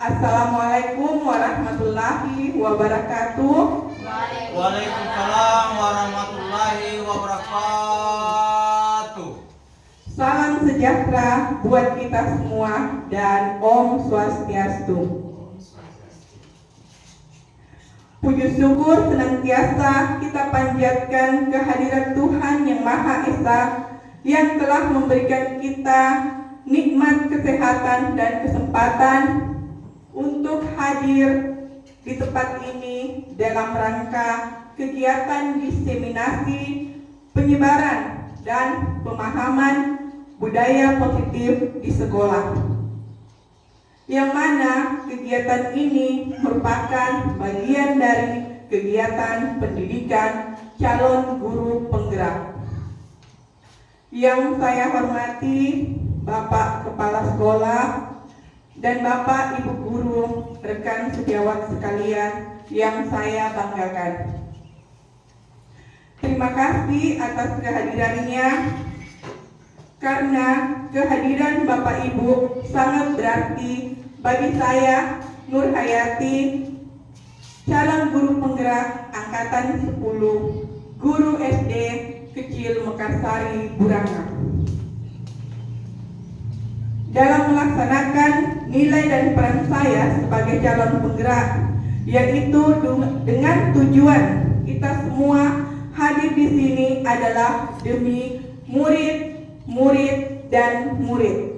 Assalamualaikum warahmatullahi wabarakatuh. Waalaikumsalam warahmatullahi wabarakatuh. Salam sejahtera buat kita semua dan Om Swastiastu. Puji syukur senantiasa kita panjatkan kehadirat Tuhan yang Maha Esa yang telah memberikan kita nikmat kesehatan dan kesempatan untuk hadir di tempat ini dalam rangka kegiatan diseminasi penyebaran dan pemahaman budaya positif di sekolah, yang mana kegiatan ini merupakan bagian dari kegiatan pendidikan calon guru penggerak. Yang saya hormati Bapak Kepala Sekolah dan Bapak Ibu Guru, rekan sejawat sekalian yang saya banggakan. Terima kasih atas kehadirannya, karena kehadiran Bapak Ibu sangat berarti bagi saya, Nur Hayati, calon guru penggerak angkatan 10, guru SD kecil Mekarsari Buranga. Dalam melaksanakan nilai dan peran saya sebagai calon penggerak, yaitu dengan tujuan kita semua hadir di sini adalah demi murid dan murid.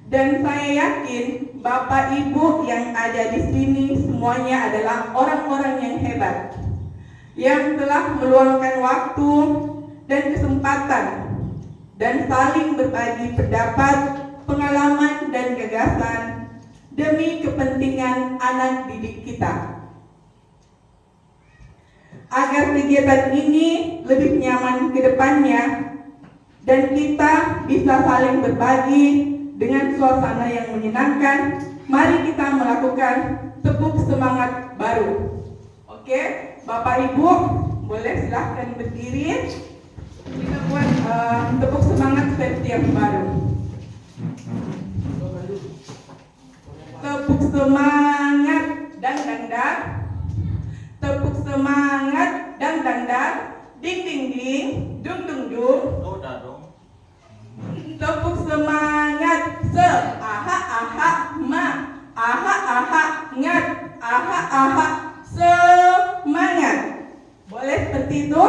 Dan saya yakin Bapak Ibu yang ada di sini semuanya adalah orang-orang yang hebat, yang telah meluangkan waktu dan kesempatan dan saling berbagi pendapat, pengalaman, dan gagasan demi kepentingan anak didik kita. Agar kegiatan ini lebih nyaman ke depannya dan kita bisa saling berbagi dengan suasana yang menyenangkan, mari kita melakukan tepuk semangat baru. Oke, Bapak Ibu, boleh silahkan berdiri. Kita buat tepuk semangat versi yang baru. Tepuk semangat dan tepuk semangat dan ding ding ding, dung dung dung. Tepuk semangat se aha aha ma aha aha ngat aha aha semangat. Boleh seperti itu?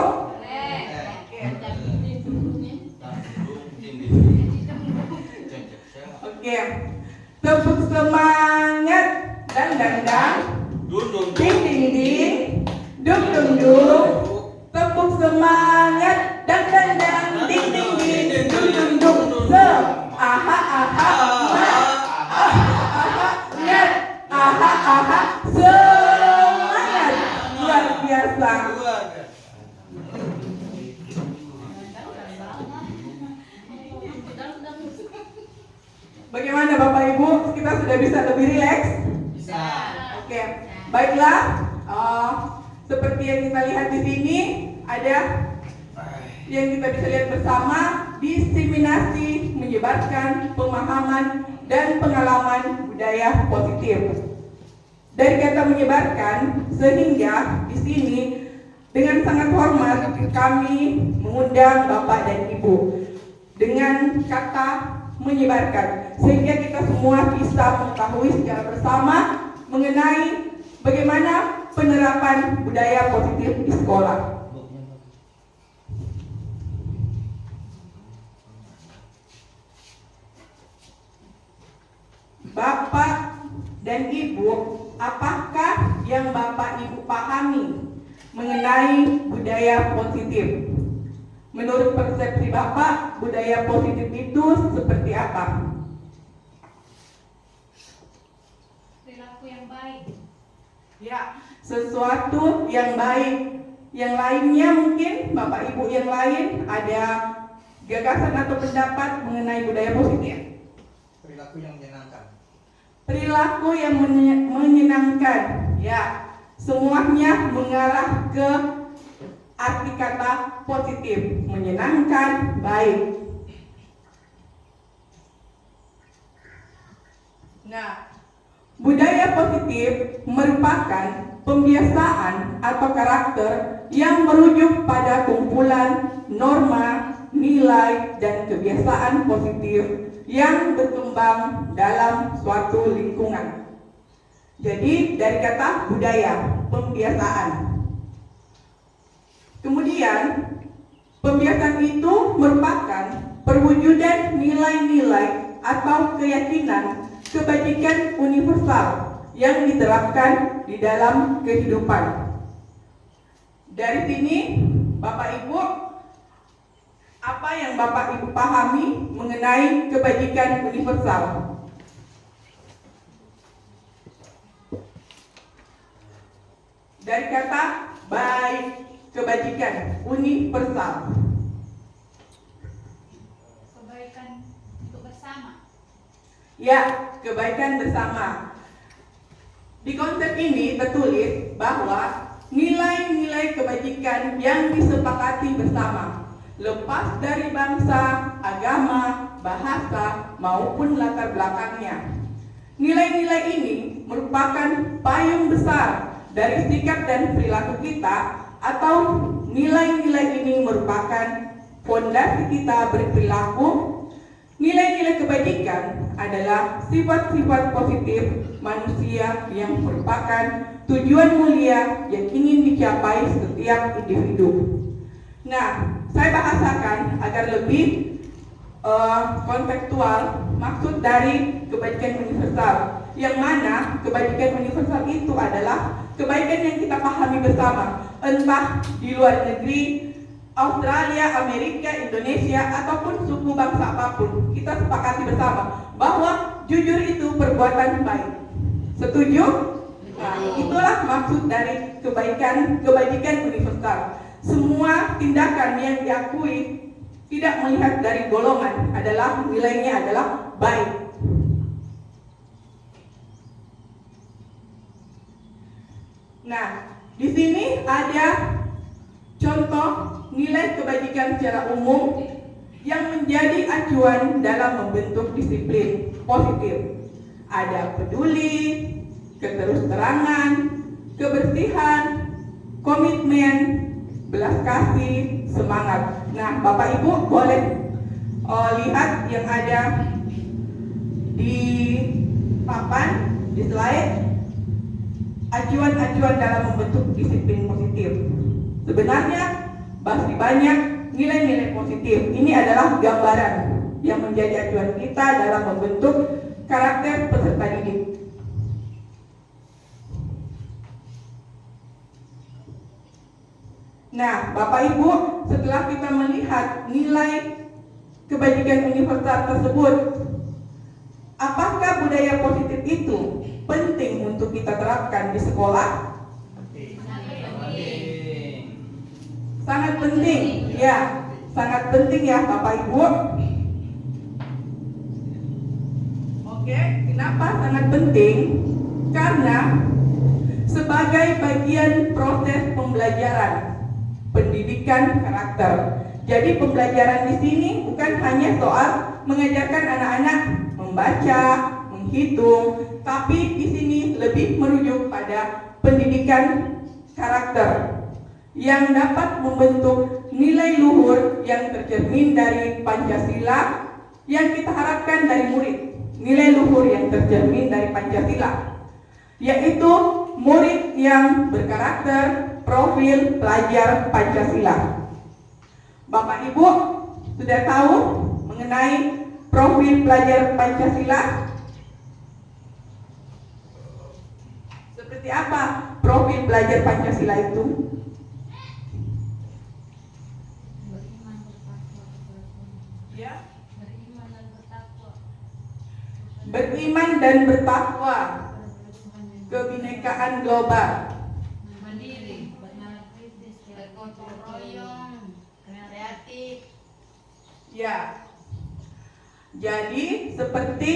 Oke, tepuk semangat dan ding ding ding, dung dung dung. Tepuk semangat dan ding ding ding, dung dung dung. Se aha aha ma aha aha ngat aha aha semangat. Luar biasa. Bagaimana Bapak Ibu? Kita sudah bisa lebih rileks? Bisa. Oke, baiklah. Seperti yang kita lihat di sini, ada yang kita bisa lihat bersama, diseminasi menyebarkan pemahaman dan pengalaman budaya positif. Dari kata menyebarkan, sehingga di sini dengan sangat hormat kami mengundang Bapak dan Ibu dengan kata menyebarkan, sehingga kita semua bisa mengetahui secara bersama mengenai bagaimana penerapan budaya positif di sekolah. Bapak dan Ibu, apakah yang Bapak Ibu pahami mengenai budaya positif? Menurut persepsi Bapak, budaya positif itu seperti apa? Perilaku yang baik. Ya, sesuatu yang baik. Yang lainnya mungkin Bapak Ibu yang lain ada gagasan atau pendapat mengenai budaya positif? Perilaku yang menyenangkan. Perilaku yang menyenangkan. Ya, semuanya mengarah ke arti kata positif, menyenangkan, baik. Nah, budaya positif merupakan pembiasaan atau karakter yang merujuk pada kumpulan norma, nilai, dan kebiasaan positif yang berkembang dalam suatu lingkungan. Jadi dari kata budaya, pembiasaan. Kemudian pembiasaan itu merupakan perwujudan nilai-nilai atau keyakinan kebajikan universal yang diterapkan di dalam kehidupan. Dari sini, Bapak Ibu, apa yang Bapak Ibu pahami mengenai kebajikan universal? Dari kata baik, kebajikan universal. Kebaikan untuk bersama. Ya, kebaikan bersama. Di konsep ini tertulis bahwa nilai-nilai kebajikan yang disepakati bersama, lepas dari bangsa, agama, bahasa, maupun latar belakangnya. Nilai-nilai ini merupakan payung besar dari sikap dan perilaku kita, atau nilai-nilai ini merupakan fondasi kita berperilaku. Nilai-nilai kebajikan adalah sifat-sifat positif manusia yang merupakan tujuan mulia yang ingin dicapai setiap individu. Nah, saya bahasakan agar lebih kontekstual maksud dari kebajikan universal, yang mana kebajikan universal itu adalah kebaikan yang kita pahami bersama, entah di luar negeri, Australia, Amerika, Indonesia, ataupun suku bangsa apapun. Kita sepakati bersama bahwa jujur itu perbuatan baik. Setuju? Nah, itulah maksud dari kebajikan universal. Semua tindakan yang diakui tidak melihat dari golongan adalah nilainya adalah baik. Nah, di sini ada contoh nilai kebajikan secara umum yang menjadi acuan dalam membentuk disiplin positif. Ada peduli, keterus-terangan, kebersihan, komitmen, belas kasih, semangat. Nah, Bapak Ibu boleh lihat yang ada di papan, di slide, acuan-acuan dalam membentuk disiplin positif. Sebenarnya masih banyak nilai-nilai positif. Ini adalah gambaran yang menjadi acuan kita dalam membentuk karakter peserta didik. Nah, Bapak Ibu, setelah kita melihat nilai kebajikan universal tersebut, apakah budaya positif itu penting untuk kita terapkan di sekolah? Sangat penting, ya, sangat penting ya Bapak Ibu. Oke, kenapa sangat penting? Karena sebagai bagian proses pembelajaran pendidikan karakter. Jadi pembelajaran di sini bukan hanya soal mengajarkan anak-anak membaca, menghitung, tapi di sini lebih merujuk pada pendidikan karakter yang dapat membentuk nilai luhur yang tercermin dari Pancasila yang kita harapkan dari murid. Nilai luhur yang tercermin dari Pancasila, yaitu murid yang berkarakter profil pelajar Pancasila. Bapak Ibu sudah tahu mengenai profil pelajar Pancasila? Seperti apa profil pelajar Pancasila itu? Ya, beriman dan bertakwa, kebinekaan global, Mandiri, bergotong royong, kreatif. ya. Jadi seperti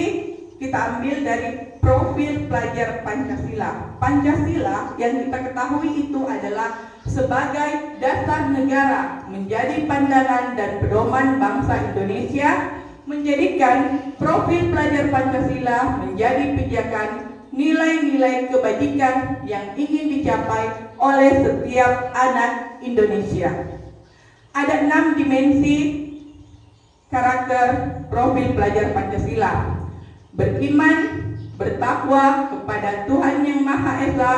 kita ambil dari profil pelajar Pancasila. Pancasila yang kita ketahui itu adalah sebagai dasar negara, menjadi pandangan dan pedoman bangsa Indonesia menjadikan profil pelajar Pancasila menjadi pijakan nilai-nilai kebajikan yang ingin dicapai oleh setiap anak Indonesia. Ada 6 dimensi karakter profil pelajar Pancasila: beriman, bertakwa kepada Tuhan Yang Maha Esa,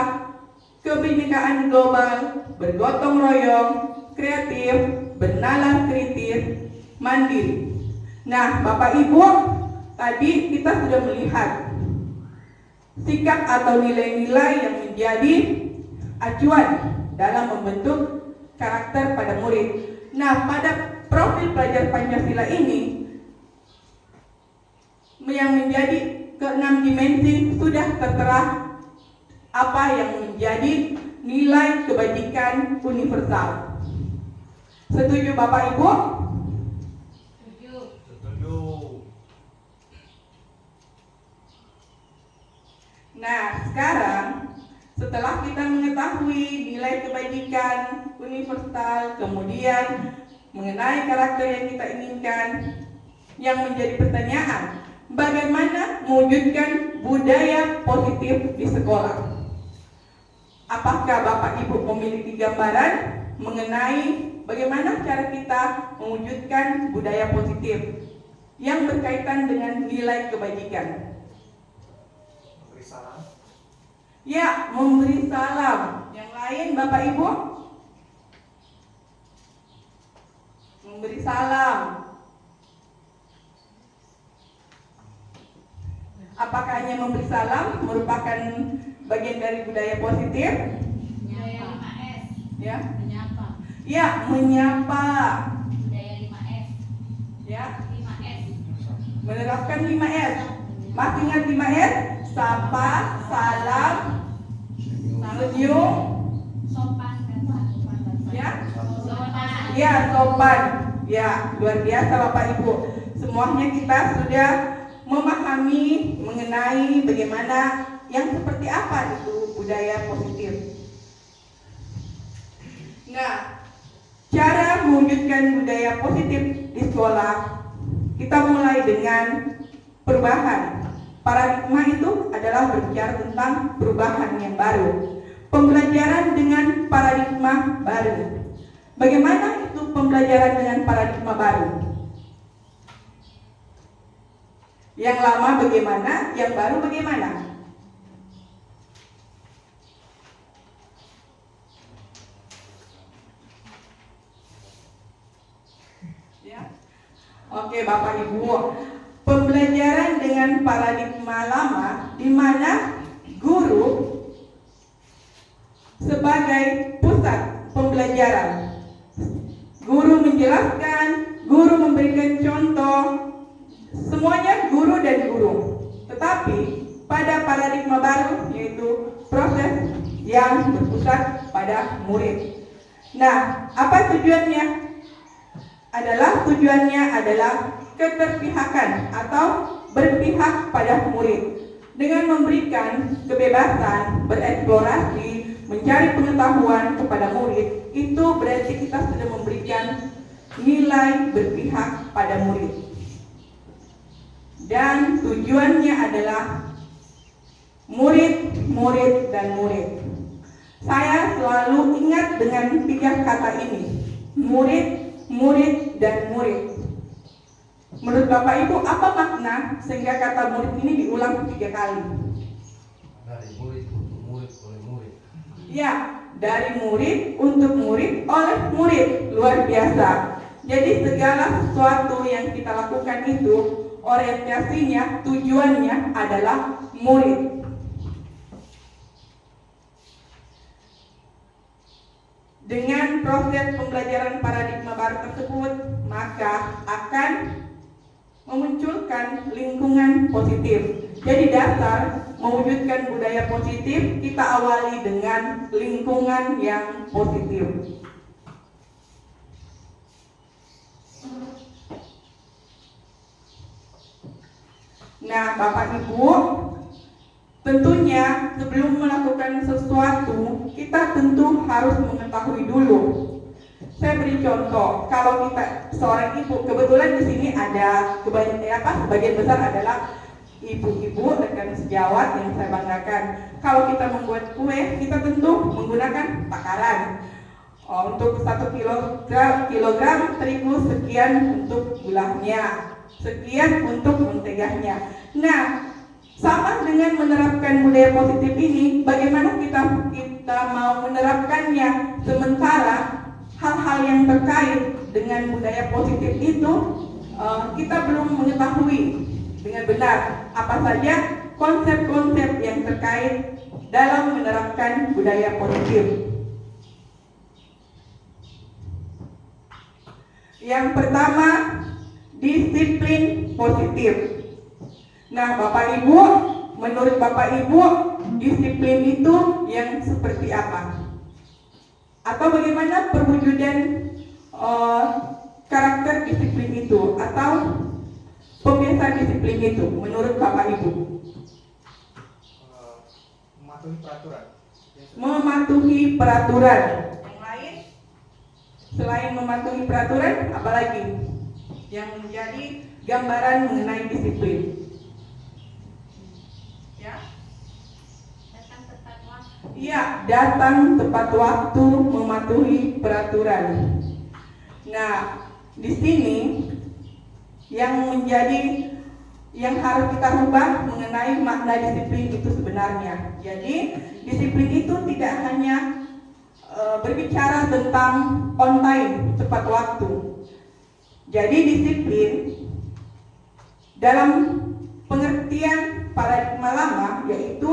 kebinekaan global, bergotong royong, kreatif, bernalar kritis, mandiri. Nah, Bapak Ibu, tadi kita sudah melihat sikap atau nilai-nilai yang menjadi acuan dalam membentuk karakter pada murid. Nah, pada profil pelajar Pancasila ini yang menjadi ke-6 dimensi sudah tertera apa yang menjadi nilai kebajikan universal. Setuju Bapak Ibu? Setuju. Nah, sekarang setelah kita mengetahui nilai kebajikan universal, kemudian mengenai karakter yang kita inginkan, yang menjadi pertanyaan, bagaimana mewujudkan budaya positif di sekolah? Apakah Bapak Ibu memiliki gambaran mengenai bagaimana cara kita mewujudkan budaya positif yang berkaitan dengan nilai kebajikan? Memberi salam. Ya, memberi salam. Yang lain Bapak Ibu? Memberi salam. Apakah hanya memberi salam merupakan bagian dari budaya positif? Budaya 5S. Ya. Menyapa. Ya, menyapa. Budaya 5S. Ya, 5S. menerapkan 5S. Masih ingat 5S? Sapa, salam, senyum, Sopan dan sopan. ya. Sopan. Ya, sopan. Ya, luar biasa Bapak Ibu. Semuanya kita sudah memahami mengenai bagaimana yang seperti apa itu budaya positif. Nah, cara mewujudkan budaya positif di sekolah, kita mulai dengan perubahan. Paradigma itu adalah berbicara tentang perubahan yang baru. Pembelajaran dengan paradigma baru. Bagaimana itu pembelajaran dengan paradigma baru? Yang lama bagaimana? Yang baru bagaimana? Ya. Oke Bapak Ibu, pembelajaran dengan paradigma lama di mana guru sebagai pusat pembelajaran. Guru menjelaskan, guru memberikan contoh, semuanya guru dan guru. Tetapi pada paradigma baru yaitu proses yang berpusat pada murid. Nah, apa tujuannya? Tujuannya adalah keterpihakan atau berpihak pada murid dengan memberikan kebebasan bereksplorasi, mencari pengetahuan kepada murid. Itu berarti kita sudah memberikan nilai berpihak pada murid. Dan tujuannya adalah murid, murid, dan murid. Saya selalu ingat dengan 3 kata ini: murid, murid, dan murid. Menurut Bapak Ibu, apa makna sehingga kata murid ini diulang 3 kali? Dari murid untuk murid oleh murid. Ya, dari murid untuk murid oleh murid. Luar biasa. Jadi segala sesuatu yang kita lakukan itu orientasinya, tujuannya adalah murid. Dengan proses pembelajaran paradigma baru tersebut, maka akan memunculkan lingkungan positif. Jadi dasar mewujudkan budaya positif, kita awali dengan lingkungan yang positif. Nah, Bapak Ibu, tentunya sebelum melakukan sesuatu, kita tentu harus mengetahui dulu Saya beri contoh, kalau kita seorang ibu, kebetulan di sini ada sebagian besar adalah ibu-ibu rekan sejawat yang saya banggakan. Kalau kita membuat kue, kita tentu menggunakan takaran. Untuk 1 kilogram terigu sekian untuk gulanya, sekian untuk menteganya. Nah, sama dengan menerapkan budaya positif ini, bagaimana kita mau menerapkannya sementara hal-hal yang terkait dengan budaya positif itu kita belum mengetahui dengan benar apa saja konsep-konsep yang terkait dalam menerapkan budaya positif. Yang pertama, disiplin positif. Nah, Bapak Ibu, menurut Bapak Ibu, disiplin itu yang seperti apa? Atau bagaimana perwujudan karakter disiplin itu atau pembiasaan disiplin itu menurut Bapak Ibu? Mematuhi peraturan. Mematuhi peraturan. Yang lain selain mematuhi peraturan, apalagi yang menjadi gambaran mengenai disiplin? Ya. Datang tepat waktu. Iya, datang tepat waktu, mematuhi peraturan. Nah, di sini yang harus kita rubah mengenai makna disiplin itu sebenarnya. Jadi, disiplin itu tidak hanya berbicara tentang on time, tepat waktu. Jadi, disiplin dalam pengertian paradigma lama yaitu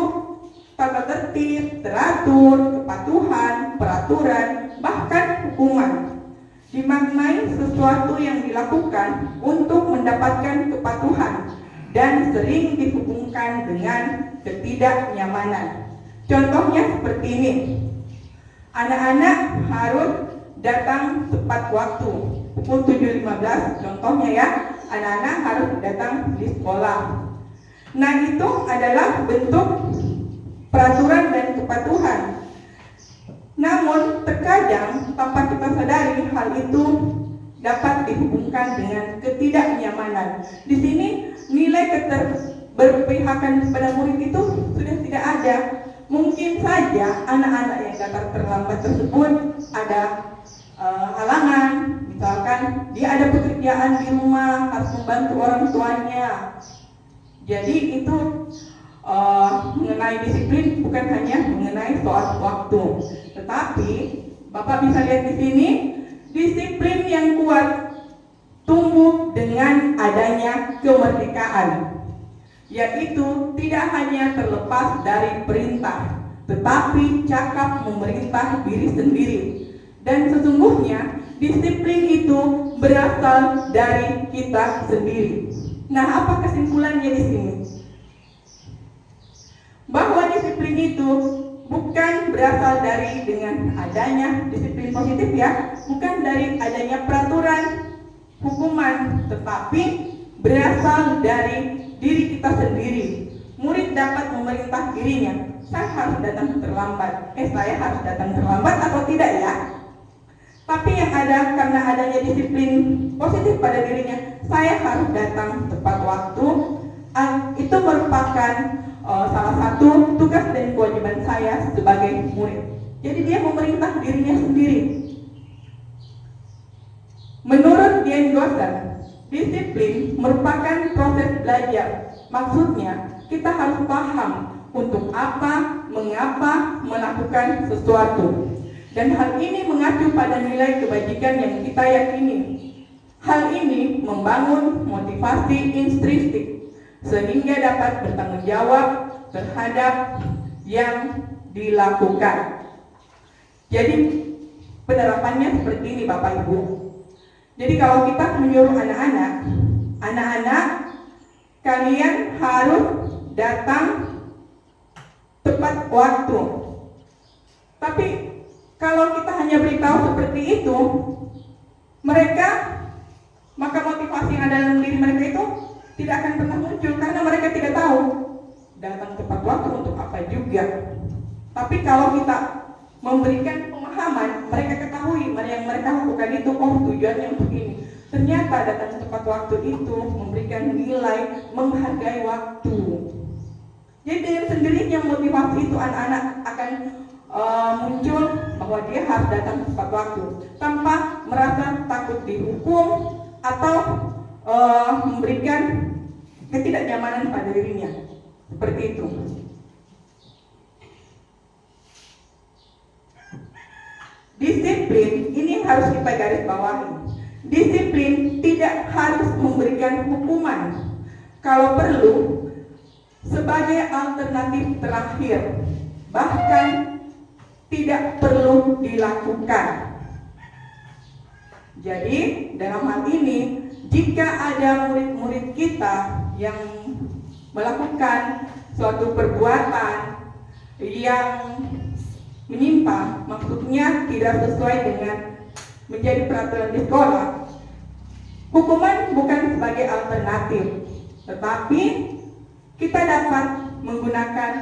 tata tertib, teratur, kepatuhan, peraturan, bahkan hukuman. Dimaknai sesuatu yang dilakukan untuk mendapatkan kepatuhan dan sering dihubungkan dengan ketidaknyamanan. Contohnya seperti ini. Anak-anak harus datang tepat waktu, pukul 7.15 contohnya ya. Anak-anak harus datang di sekolah. Nah, itu adalah bentuk peraturan dan kepatuhan. Namun terkadang tanpa kita sadari hal itu dapat dihubungkan dengan ketidaknyamanan. Di sini nilai keberpihakan kepada murid itu sudah tidak ada. Mungkin saja anak-anak yang datang terlambat tersebut ada halangan, misalkan dia ada pekerjaan di rumah, harus membantu orang tuanya. Jadi itu mengenai disiplin bukan hanya mengenai soal waktu, tetapi Bapak bisa lihat di sini disiplin yang kuat tumbuh dengan adanya kemerdekaan, yaitu tidak hanya terlepas dari perintah, tetapi cakap memerintah diri sendiri. Dan sesungguhnya disiplin itu berasal dari kita sendiri. Nah, apa kesimpulannya di sini? Bahwa disiplin itu bukan berasal dari dengan adanya disiplin positif ya, bukan dari adanya peraturan, hukuman, tetapi berasal dari diri kita sendiri. Murid dapat memerintah dirinya, saya harus datang terlambat. Saya harus datang terlambat atau tidak ya? Tapi yang ada karena adanya disiplin positif pada dirinya, saya harus datang tepat waktu. Itu merupakan salah satu tugas dan kewajiban saya sebagai murid. Jadi dia memerintah dirinya sendiri. Menurut Dian Gosan, disiplin merupakan proses belajar. Maksudnya, kita harus paham untuk apa, mengapa melakukan sesuatu. Dan hal ini mengacu pada nilai kebajikan yang kita yakini. Hal ini membangun motivasi intrinsik sehingga dapat bertanggung jawab terhadap yang dilakukan. Jadi penerapannya seperti ini Bapak Ibu. Jadi kalau kita menyuruh anak-anak kalian harus datang tepat waktu. Tapi kalau kita hanya beritahu seperti itu, maka motivasi yang ada dalam diri mereka itu tidak akan pernah muncul karena mereka tidak tahu datang tepat waktu untuk apa juga. Tapi kalau kita memberikan pemahaman pemahaman, mereka ketahui yang mereka lakukan itu, oh tujuannya untuk ini. Ternyata datang tepat waktu itu memberikan nilai, menghargai waktu. Jadi dengan sendirinya motivasi itu anak-anak akan muncul bahwa dia harus datang tepat waktu tanpa merasa takut dihukum atau memberikan ketidaknyamanan pada dirinya. Seperti itu. Disiplin ini harus kita garis bawahi. Disiplin tidak harus memberikan hukuman. Kalau perlu, sebagai alternatif terakhir, bahkan tidak perlu dilakukan. Jadi, dalam hal ini, jika ada murid-murid kita yang melakukan suatu perbuatan yang menyimpang, maksudnya tidak sesuai dengan menjadi peraturan di sekolah, hukuman bukan sebagai alternatif, tetapi kita dapat menggunakan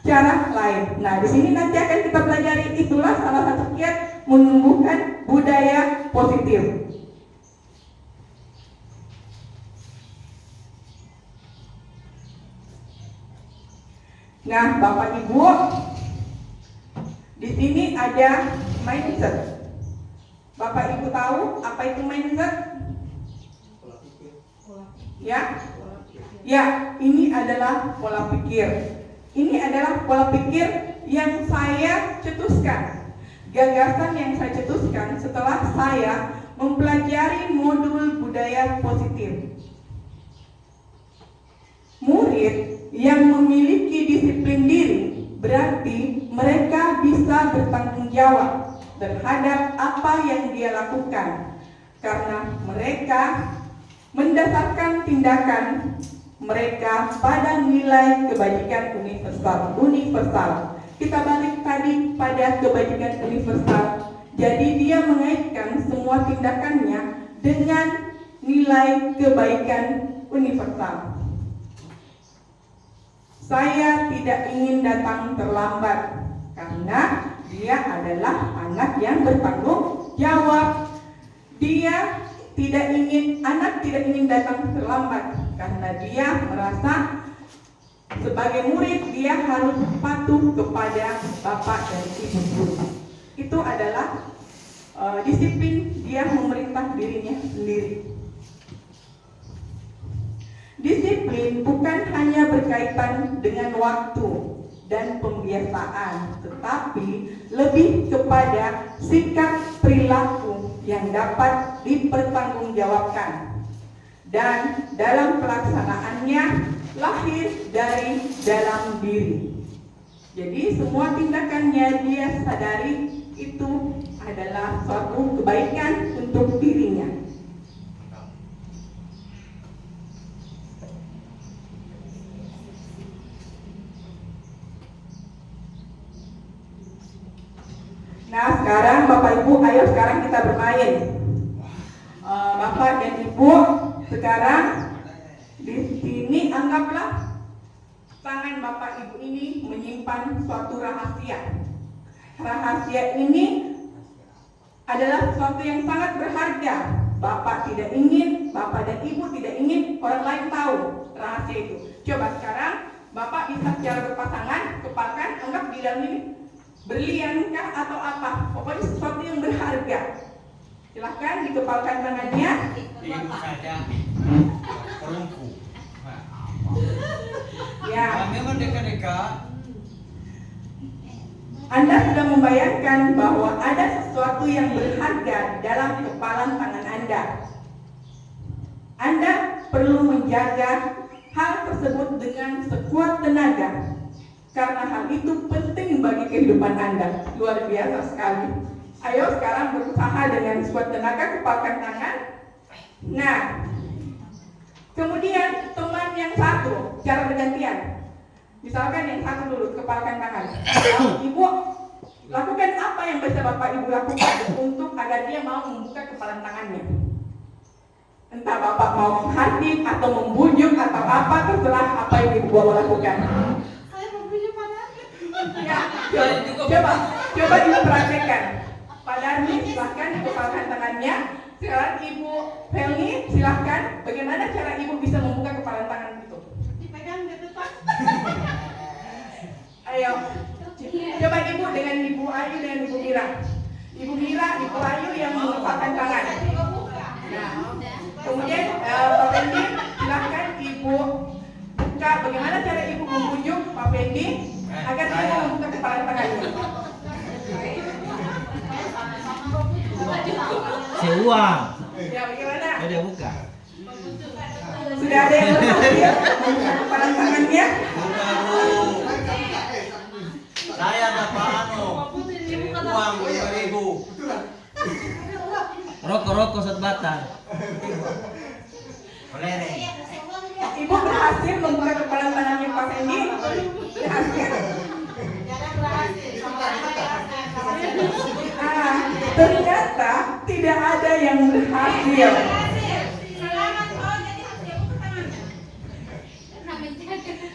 cara lain. Nah, di sini nanti akan kita pelajari, itulah salah satu kiat menumbuhkan budaya positif. Nah, Bapak Ibu, di sini ada mindset. Bapak Ibu tahu apa itu mindset? Pola pikir. Ya? Ya, ini adalah pola pikir. Ini adalah pola pikir yang saya cetuskan. Gagasan yang saya cetuskan setelah saya mempelajari modul budaya positif. Murid yang memiliki disiplin diri berarti mereka bisa bertanggung jawab terhadap apa yang dia lakukan, karena mereka mendasarkan tindakan mereka pada nilai kebajikan universal. Kita balik tadi pada kebajikan universal. Jadi dia mengaitkan semua tindakannya dengan nilai kebaikan universal. Saya tidak ingin datang terlambat karena dia adalah anak yang bertanggung jawab. Anak tidak ingin datang terlambat karena dia merasa sebagai murid dia harus patuh kepada bapak dan ibu guru. Itu adalah disiplin dia memerintah dirinya sendiri. Disiplin bukan hanya berkaitan dengan waktu dan pembiasaan, tetapi lebih kepada sikap perilaku yang dapat dipertanggungjawabkan dan dalam pelaksanaannya lahir dari dalam diri. Jadi semua tindakannya dia sadari itu adalah suatu kebaikan untuk dirinya. Nah, sekarang Bapak Ibu, ayo sekarang kita bermain. Bapak dan Ibu, sekarang di sini anggaplah tangan Bapak Ibu ini menyimpan suatu rahasia. Rahasia ini adalah sesuatu yang sangat berharga. Bapak dan Ibu tidak ingin orang lain tahu rahasia itu. Coba sekarang Bapak bisa secara berpasangan kepalkan, anggap di dalam ini berlian kah atau apa, pokoknya sesuatu yang berharga. Silahkan dikepalkan tangannya. Itu saja perunggu. Ya. Memang deka-deka. Anda sudah membayangkan bahwa ada sesuatu yang berharga dalam kepalan tangan Anda. Anda perlu menjaga hal tersebut dengan sekuat tenaga. Karena hal itu penting bagi kehidupan Anda. Luar biasa sekali. Ayo sekarang berusaha dengan sekuat tenaga, kepalkan tangan. Nah, kemudian teman yang satu, cara bergantian. Misalkan yang satu dulu, kepalkan tangan. Ibu, lakukan apa yang bisa Bapak Ibu lakukan untuk agar dia mau membuka kepalan tangannya. Entah Bapak mau menghardik atau membujuk atau apa, terserah apa yang Ibu mau lakukan. Saya membujuk pada Ya, coba Coba ibu perhatikan. Pak Darmi silahkan dikepalkan tangannya. Sekarang Ibu Felni silahkan. Bagaimana cara ibu bisa membuka kepalan tangan itu? Dipegang gitu Pak. Ayo. Coba ibu dengan Ibu Ayu dengan Ibu Mira. Ibu Mira, Ibu Ayu yang mengepalkan tangan. Nah, kemudian Pak Fendi silahkan ibu buka. Bagaimana cara ibu membujuk Pak Fendi agar dia membuka kepalan tangannya? Seuang. Ya, bagaimana? Ada buka. Sudah ada yang berhasil membuka kepalan tangannya? Buka bu. Saya dapat uang 5.000. Rokok satu batang. Oleh. Ibu berhasil membuka kepalan tangannya Pak Fendi? Berhasil. Ternyata tidak ada yang berhasil.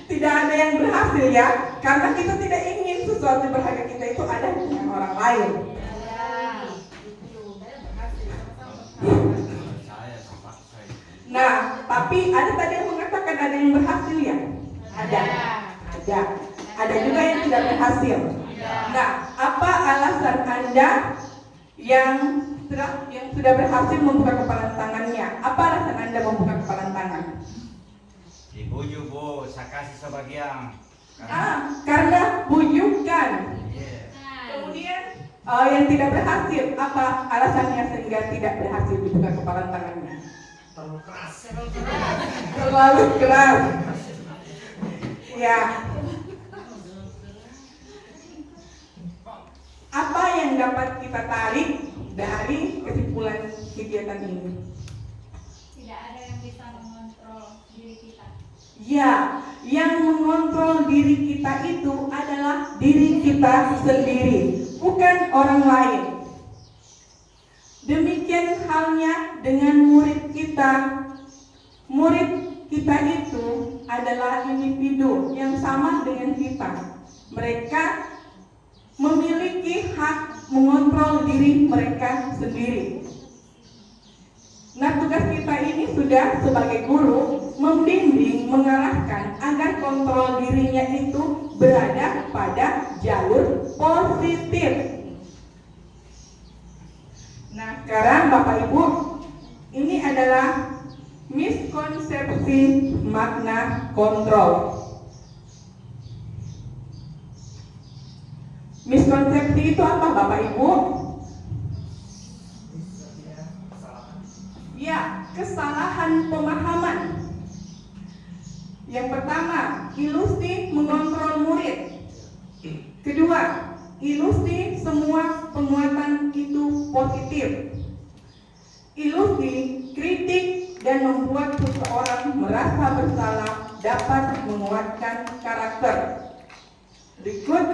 Tidak ada yang berhasil ya, karena kita tidak ingin sesuatu berharga kita itu ada dengan orang lain. Nah, tapi ada tadi yang mengatakan ada yang berhasil ya? Ada. Ada juga yang tidak berhasil. Nah, apa alasan Anda yang sudah berhasil membuka kepalan tangannya? Apa alasan Anda membuka kepalan tangan? Dibujuk bu, saya kasih sebagian. Karena bujukan. Iya. Kemudian yang tidak berhasil, apa alasannya sehingga tidak berhasil dibuka kepalan tangannya? Terlalu keras. Terlalu keras. Ya. Apa yang dapat kita tarik dari kesimpulan kegiatan ini? Tidak ada yang bisa mengontrol diri kita. Ya, yang mengontrol diri kita itu adalah diri kita sendiri, bukan orang lain. Demikian halnya dengan murid kita. Murid kita itu adalah individu yang sama dengan kita. Mereka memiliki hak mengontrol diri mereka sendiri. Nah, tugas kita ini sudah sebagai guru membimbing, mengarahkan agar kontrol dirinya itu berada pada jalur positif. Nah, sekarang Bapak Ibu, ini adalah miskonsepsi makna kontrol. Miskonsepsi itu apa Bapak Ibu? Ya, kesalahan pemahaman. Yang pertama, ilusi mengontrol murid. Kedua, ilusi semua penguatan itu positif. Ilusi, kritik, dan membuat seseorang merasa bersalah dapat menguatkan karakter. Berikut,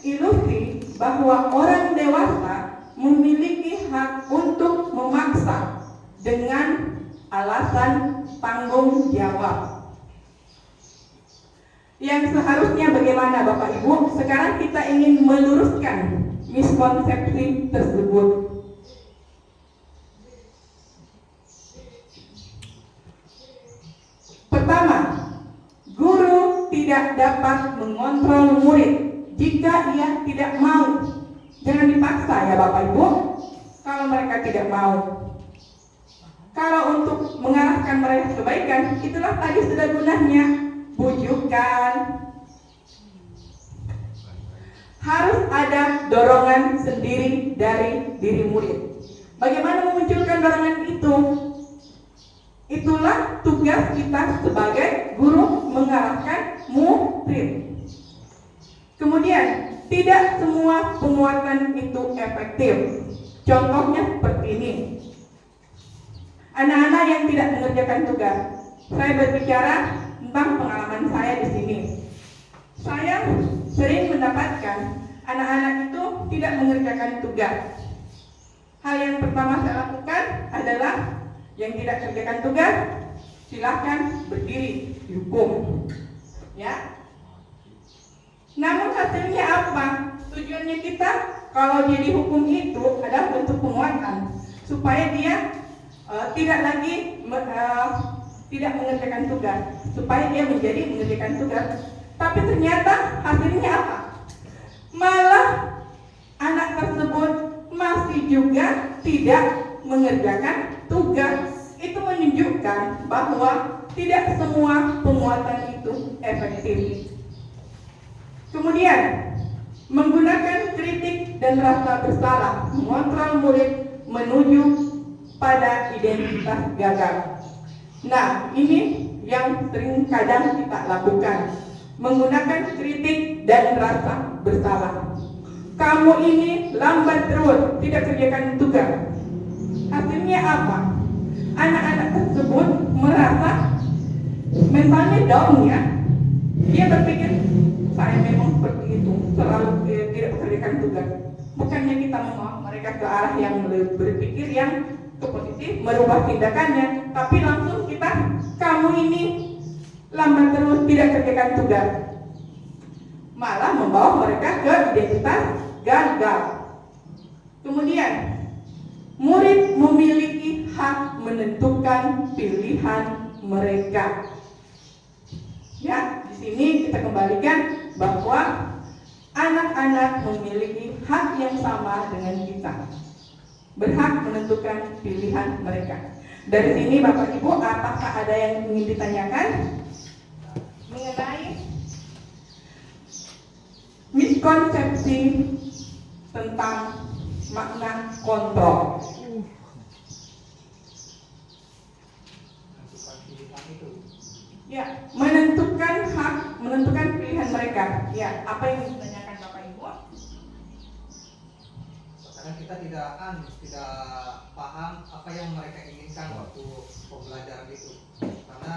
ilusi bahwa orang dewasa memiliki hak untuk memaksa dengan alasan tanggung jawab. Yang seharusnya bagaimana Bapak Ibu? Sekarang kita ingin meluruskan miskonsepsi tersebut. Pertama, guru tidak dapat mengontrol murid jika ia tidak mau. Jangan dipaksa ya Bapak Ibu. Kalau mereka tidak mau. Kalau untuk mengarahkan mereka ke kebaikan, itulah tadi sudah gunanya. Bujukan. Harus ada dorongan sendiri dari diri murid. Bagaimana memunculkan dorongan itu? Itulah tugas kita sebagai guru, mengarahkan murid. Kemudian, tidak semua penguatan itu efektif. Contohnya seperti ini. Anak-anak yang tidak mengerjakan tugas. Saya berbicara tentang pengalaman saya di sini. Saya sering mendapatkan anak-anak itu tidak mengerjakan tugas. Hal yang pertama saya lakukan adalah yang tidak mengerjakan tugas, silahkan berdiri, dihukum. Ya. Namun hasilnya apa? Tujuannya kita kalau dia dihukum itu adalah bentuk penguatan supaya dia tidak lagi tidak mengerjakan tugas, supaya dia menjadi mengerjakan tugas. Tapi ternyata hasilnya apa? Malah anak tersebut masih juga tidak mengerjakan tugas. Itu menunjukkan bahwa tidak semua penguatan itu efektif. Kemudian, menggunakan kritik dan rasa bersalah mengontrol murid menuju pada identitas gagal. Nah, ini yang sering kadang kita lakukan, menggunakan kritik dan rasa bersalah. Kamu ini lambat terus, tidak kerjakan tugas. Hasilnya apa? Anak-anak tersebut merasa mentalnya down ya. Dia berpikir, saya memang seperti itu, selalu tidak mengerjakan tugas. Bukannya kita mau mereka ke arah yang berpikir yang ke positif, merubah tindakannya, tapi langsung kita, kamu ini lambat terus, tidak kerjakan tugas. Malah membawa mereka ke identitas gagal. Kemudian, murid memiliki hak menentukan pilihan mereka. Ya, di sini kita kembalikan bahwa anak-anak memiliki hak yang sama dengan kita, berhak menentukan pilihan mereka. Dari sini Bapak Ibu, apakah ada yang ingin ditanyakan mengenai miskonsepsi tentang makna kontrol? Ya, menentukan hak, menentukan pilihan mereka. Ya, apa yang ditanyakan Bapak Ibu? Karena kita tidak paham apa yang mereka inginkan waktu pembelajaran itu. Karena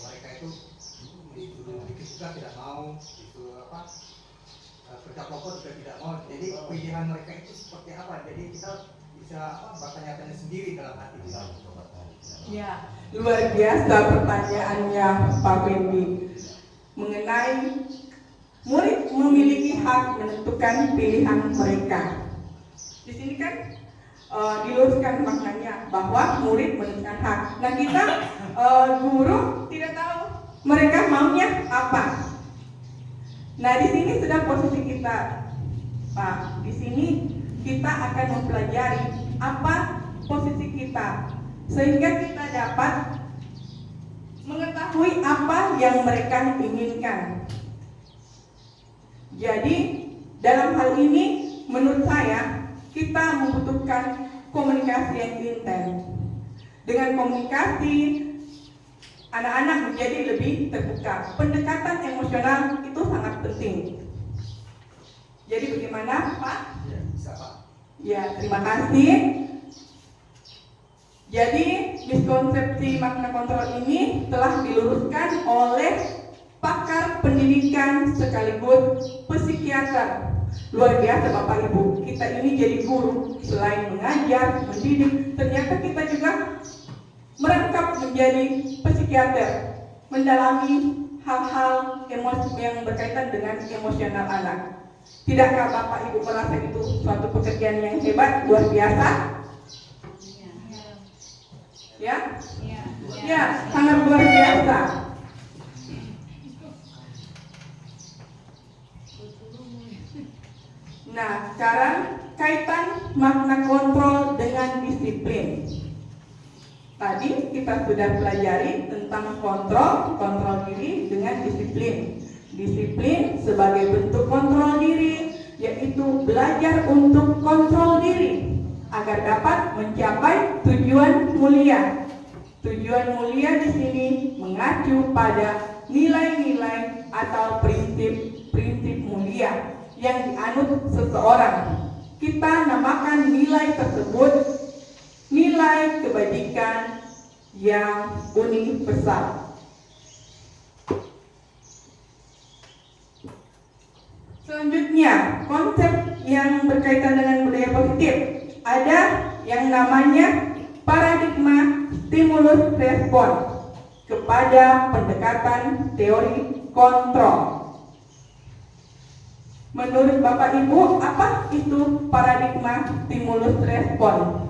mereka itu disuruh bikin juga tidak mau, kerja kelompok juga tidak mau. Jadi pilihan mereka itu seperti apa? Jadi kita bisa bertanya-tanya sendiri dalam hati kita. Ya, luar biasa pertanyaannya Pak Fendi mengenai murid memiliki hak menentukan pilihan mereka. Di sini kan diluruskan maknanya bahwa murid menentukan hak. Nah, kita guru tidak tahu mereka maunya apa. Nah, di sini sudah posisi kita, Pak. Di sini kita akan mempelajari apa posisi kita, sehingga kita dapat mengetahui apa yang mereka inginkan. Jadi, dalam hal ini menurut saya kita membutuhkan komunikasi yang intens. Dengan komunikasi, anak-anak menjadi lebih terbuka. Pendekatan emosional itu sangat penting. Jadi bagaimana, Pak? Ya, bisa Pak. Ya, terima kasih. Jadi, miskonsepsi makna kontrol ini telah diluruskan oleh pakar pendidikan sekaligus psikiater. Luar biasa Bapak Ibu, kita ini jadi guru, selain mengajar, mendidik, ternyata kita juga merangkap menjadi psikiater, mendalami hal-hal emosi yang berkaitan dengan emosional anak. Tidakkah Bapak Ibu merasa itu suatu pekerjaan yang hebat, luar biasa? Ya? Ya, sangat luar biasa. Nah, sekarang kaitan makna kontrol dengan disiplin. Tadi kita sudah pelajari tentang kontrol diri dengan disiplin. Disiplin sebagai bentuk kontrol diri, yaitu belajar untuk kontrol diri agar dapat mencapai tujuan mulia. Tujuan mulia di sini mengacu pada nilai-nilai atau prinsip-prinsip mulia yang dianut seseorang. Kita namakan nilai tersebut nilai kebajikan yang universal. Selanjutnya, konsep yang berkaitan dengan budaya positif. Ada yang namanya paradigma stimulus respon kepada pendekatan teori kontrol. Menurut Bapak Ibu, apa itu paradigma stimulus respon?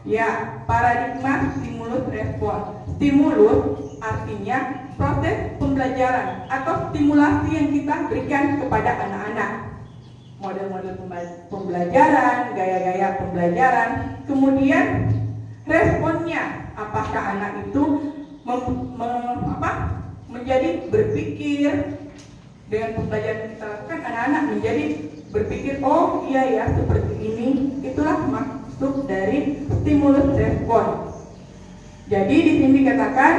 Ya, paradigma stimulus respon. Stimulus artinya proses pembelajaran atau stimulasi yang kita berikan kepada anak-anak. Model-model pembelajaran, gaya-gaya pembelajaran, kemudian responnya, apakah anak itu menjadi berpikir dengan pembelajaran yang kita lakukan, anak-anak menjadi berpikir, oh iya ya seperti ini. Itulah maksud dari stimulus respon. Jadi di sini dikatakan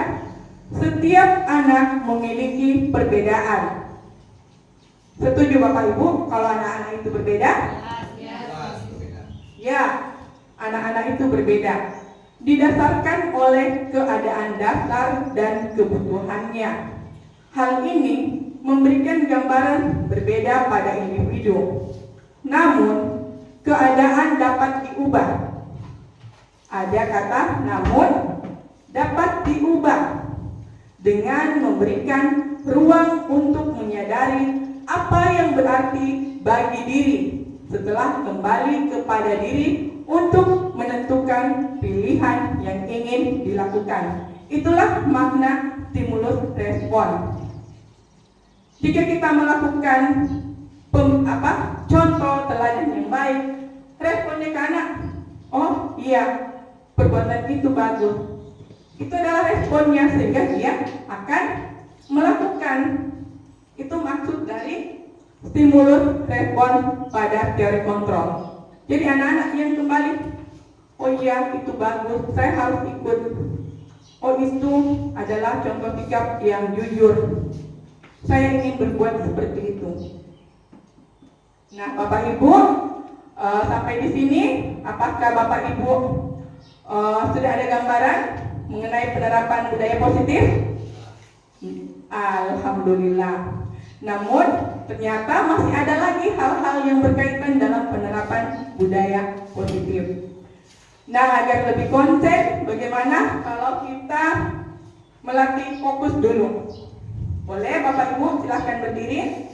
setiap anak memiliki perbedaan. Setuju Bapak Ibu kalau anak-anak itu berbeda? Jelas berbeda. Ya, anak-anak itu berbeda. Didasarkan oleh keadaan dasar dan kebutuhannya. Hal ini memberikan gambaran berbeda pada individu. Namun, keadaan dapat diubah. Ada kata namun dapat diubah dengan memberikan ruang untuk menyadari apa yang berarti bagi diri setelah kembali kepada diri untuk menentukan pilihan yang ingin dilakukan. Itulah makna stimulus respon. Jika kita melakukan contoh teladan yang baik, responnya ke anak, oh iya, perbuatan itu bagus. Itu adalah responnya sehingga dia akan melakukan. Itu maksud dari stimulus respon pada teori kontrol. Jadi anak-anak yang kembali, oh iya itu bagus, saya harus ikut. Oh itu adalah contoh sikap yang jujur. Saya ingin berbuat seperti itu. Nah, Bapak Ibu, sampai di sini, apakah Bapak Ibu sudah ada gambaran mengenai penerapan budaya positif? Alhamdulillah. Namun, ternyata masih ada lagi hal-hal yang berkaitan dalam penerapan budaya positif. Nah, agar lebih konsen, bagaimana kalau kita melatih fokus dulu? Boleh Bapak Ibu silahkan berdiri.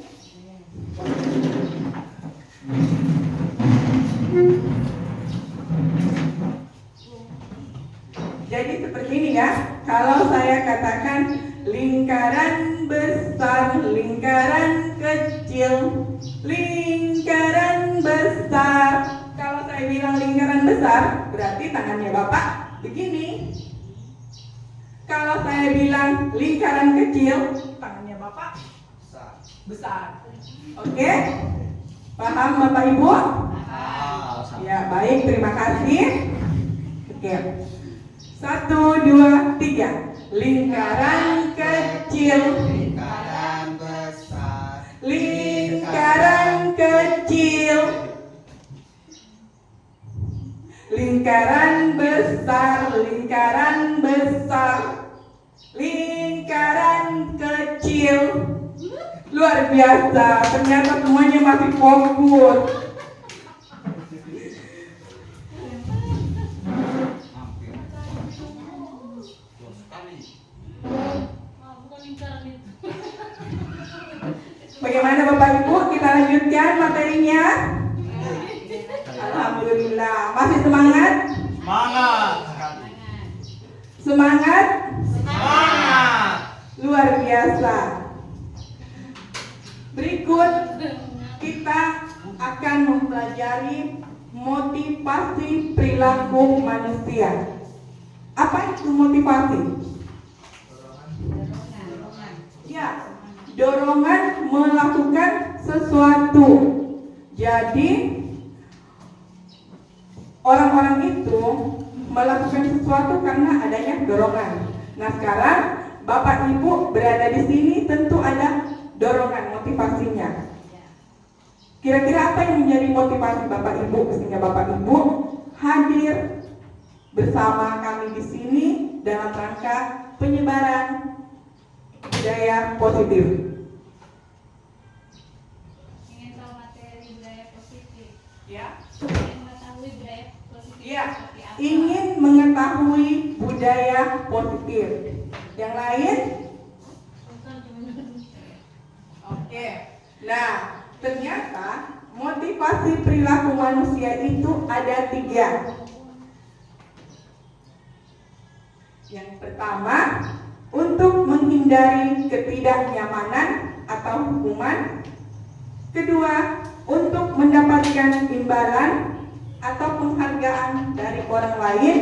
Jadi seperti ini ya. Kalau saya katakan lingkaran besar, lingkaran kecil, lingkaran besar. Kalau saya bilang lingkaran besar, berarti tangannya Bapak begini. Kalau saya bilang lingkaran kecil, tangannya Bapak besar. Oke? Paham Bapak Ibu? Ya, baik, terima kasih. Oke. 1, 2, 3. Lingkaran kecil, Lingkaran besar, lingkaran kecil, lingkaran besar, lingkaran besar, lingkaran kecil. Luar biasa, ternyata semuanya masih fokus. Bagaimana Bapak Ibu, kita lanjutkan materinya? Alhamdulillah, masih semangat? Semangat. Semangat? Semangat. Luar biasa. Berikut kita akan mempelajari motivasi perilaku manusia. Apa itu motivasi? Ya, dorongan melakukan sesuatu. Jadi orang-orang itu melakukan sesuatu karena adanya dorongan. Nah, sekarang Bapak Ibu berada di sini tentu ada dorongan, motivasinya. Kira-kira apa yang menjadi motivasi Bapak Ibu sehingga Bapak Ibu hadir bersama kami di sini dalam rangka penyebaran budaya positif? Ingin tahu materi budaya positif. Ya. Ingin mengetahui budaya positif Iya, seperti apa. ingin mengetahui budaya positif. Yang lain? Oke. Nah, ternyata motivasi perilaku manusia itu ada 3. Yang pertama, untuk menghindari ketidaknyamanan atau hukuman. Kedua, untuk mendapatkan imbalan atau penghargaan dari orang lain.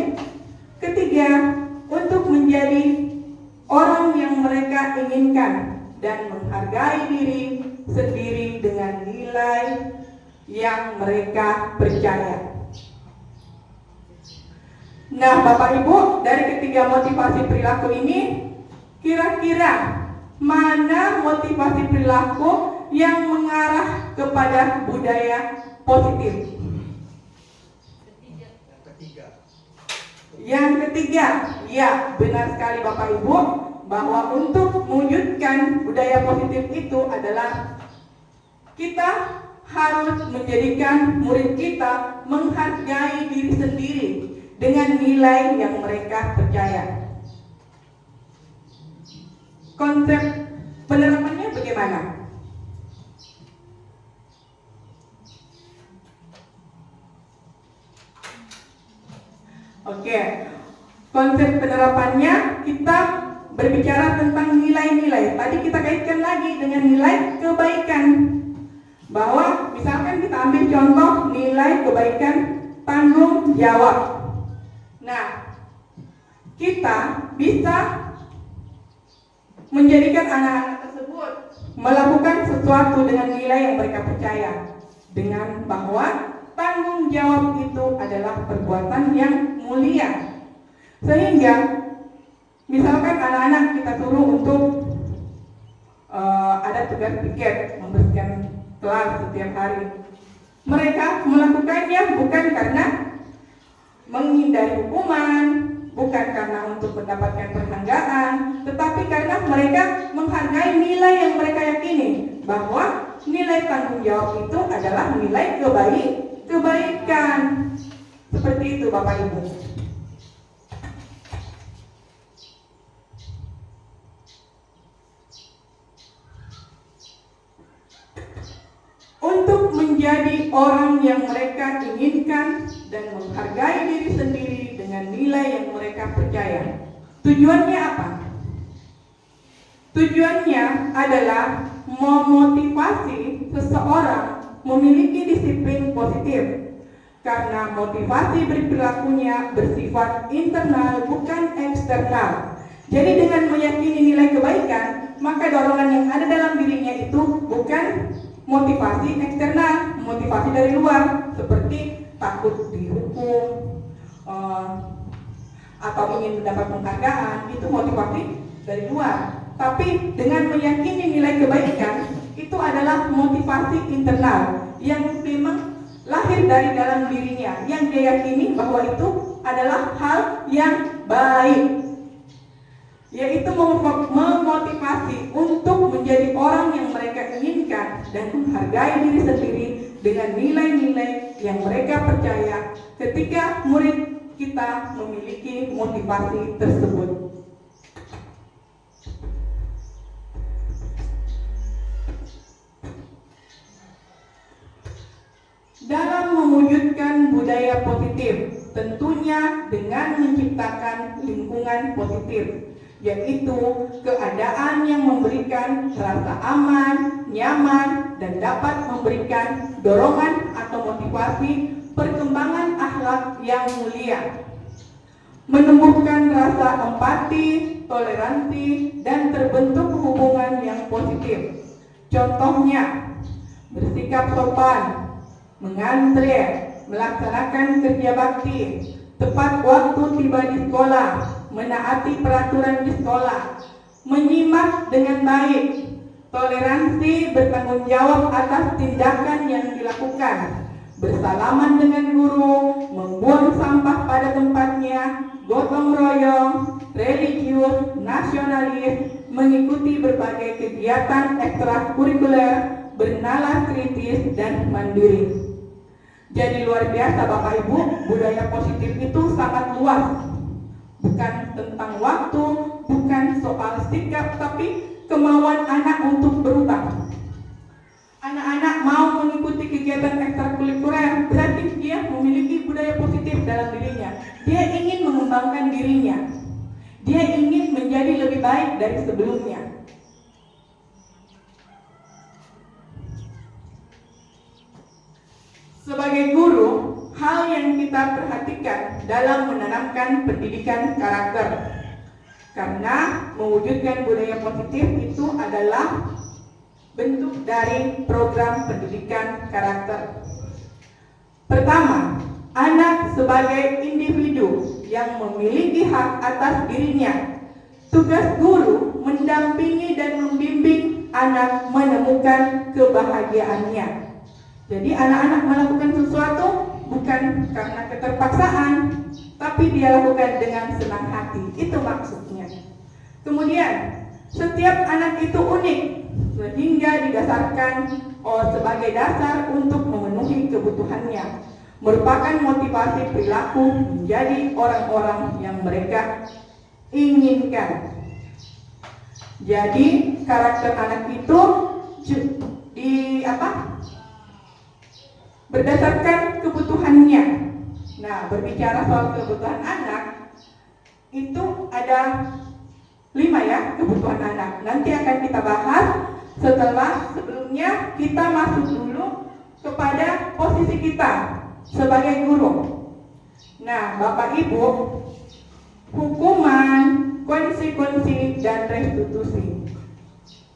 Ketiga, untuk menjadi orang yang mereka inginkan dan menghargai diri sendiri dengan nilai yang mereka percaya. Nah, Bapak Ibu, dari ketiga motivasi perilaku ini, kira-kira mana motivasi perilaku yang mengarah kepada budaya positif? Yang ketiga, ya benar sekali Bapak Ibu, bahwa untuk mewujudkan budaya positif itu adalah kita harus menjadikan murid kita menghargai diri sendiri dengan nilai yang mereka percaya. Konsep penerapannya bagaimana? Oke, konsep penerapannya kita berbicara tentang nilai-nilai. Tadi kita kaitkan lagi dengan nilai kebaikan. Bahwa misalkan kita ambil contoh nilai kebaikan tanggung jawab. Nah, kita bisa menjadikan anak-anak tersebut melakukan sesuatu dengan nilai yang mereka percaya, dengan bahwa tanggung jawab itu adalah perbuatan yang mulia. Sehingga misalkan anak-anak kita suruh untuk ada tugas piket membersihkan kelas setiap hari, mereka melakukannya bukan karena menghindari hukuman, bukan karena untuk mendapatkan penghargaan, tetapi karena mereka menghargai nilai yang mereka yakini, bahwa nilai tanggung jawab itu adalah nilai kebaikan. Seperti itu Bapak Ibu. Untuk menjadi orang yang mereka inginkan dan menghargai diri sendiri dengan nilai yang mereka percaya. Tujuannya apa? Tujuannya adalah memotivasi seseorang memiliki disiplin positif, karena motivasi berperilakunya bersifat internal bukan eksternal. Jadi dengan meyakini nilai kebaikan, maka dorongan yang ada dalam dirinya itu bukan motivasi eksternal, motivasi dari luar, seperti takut dihukum atau ingin mendapat penghargaan, itu motivasi dari luar. Tapi dengan meyakini nilai kebaikan, itu adalah motivasi internal yang memang lahir dari dalam dirinya, yang dia yakini bahwa itu adalah hal yang baik, yaitu memotivasi untuk menjadi orang yang mereka inginkan dan menghargai diri sendiri dengan nilai-nilai yang mereka percaya ketika murid kita memiliki motivasi tersebut. Dalam mewujudkan budaya positif, tentunya dengan menciptakan lingkungan positif, yaitu keadaan yang memberikan rasa aman, nyaman, dan dapat memberikan dorongan atau motivasi perkembangan akhlak yang mulia, menumbuhkan rasa empati, toleransi, dan terbentuk hubungan yang positif. Contohnya, bersikap sopan, mengantre, melaksanakan kerja bakti, tepat waktu tiba di sekolah, menaati peraturan di sekolah, menyimak dengan baik, toleransi, bertanggung jawab atas tindakan yang dilakukan, bersalaman dengan guru, membuang sampah pada tempatnya, gotong royong, religius, nasionalis, mengikuti berbagai kegiatan ekstrakurikuler, bernalar kritis, dan mandiri. Jadi luar biasa Bapak Ibu, budaya positif itu sangat luas. Bukan tentang waktu, bukan soal soal sikap, tapi kemauan anak untuk berubah. Anak-anak mau mengikuti kegiatan ekstrakurikuler, berarti dia memiliki budaya positif dalam dirinya. Dia ingin mengembangkan dirinya. Dia ingin menjadi lebih baik dari sebelumnya. Sebagai guru, hal yang kita perhatikan dalam menanamkan pendidikan karakter. Karena mewujudkan budaya positif itu adalah bentuk dari program pendidikan karakter. Pertama, anak sebagai individu yang memiliki hak atas dirinya. Tugas guru mendampingi dan membimbing anak menemukan kebahagiaannya. Jadi anak-anak melakukan sesuatu bukan karena keterpaksaan, tapi dia lakukan dengan senang hati. Itu maksudnya. Kemudian, setiap anak itu unik, sehingga didasarkan sebagai dasar untuk memenuhi kebutuhannya, merupakan motivasi perilaku menjadi orang-orang yang mereka inginkan. Jadi karakter anak itu berdasarkan kebutuhannya. Nah, berbicara soal kebutuhan anak, itu ada 5 ya kebutuhan anak. Nanti akan kita bahas sebelumnya kita masuk dulu kepada posisi kita sebagai guru. Nah, Bapak Ibu, hukuman, konsekuensi, dan restitusi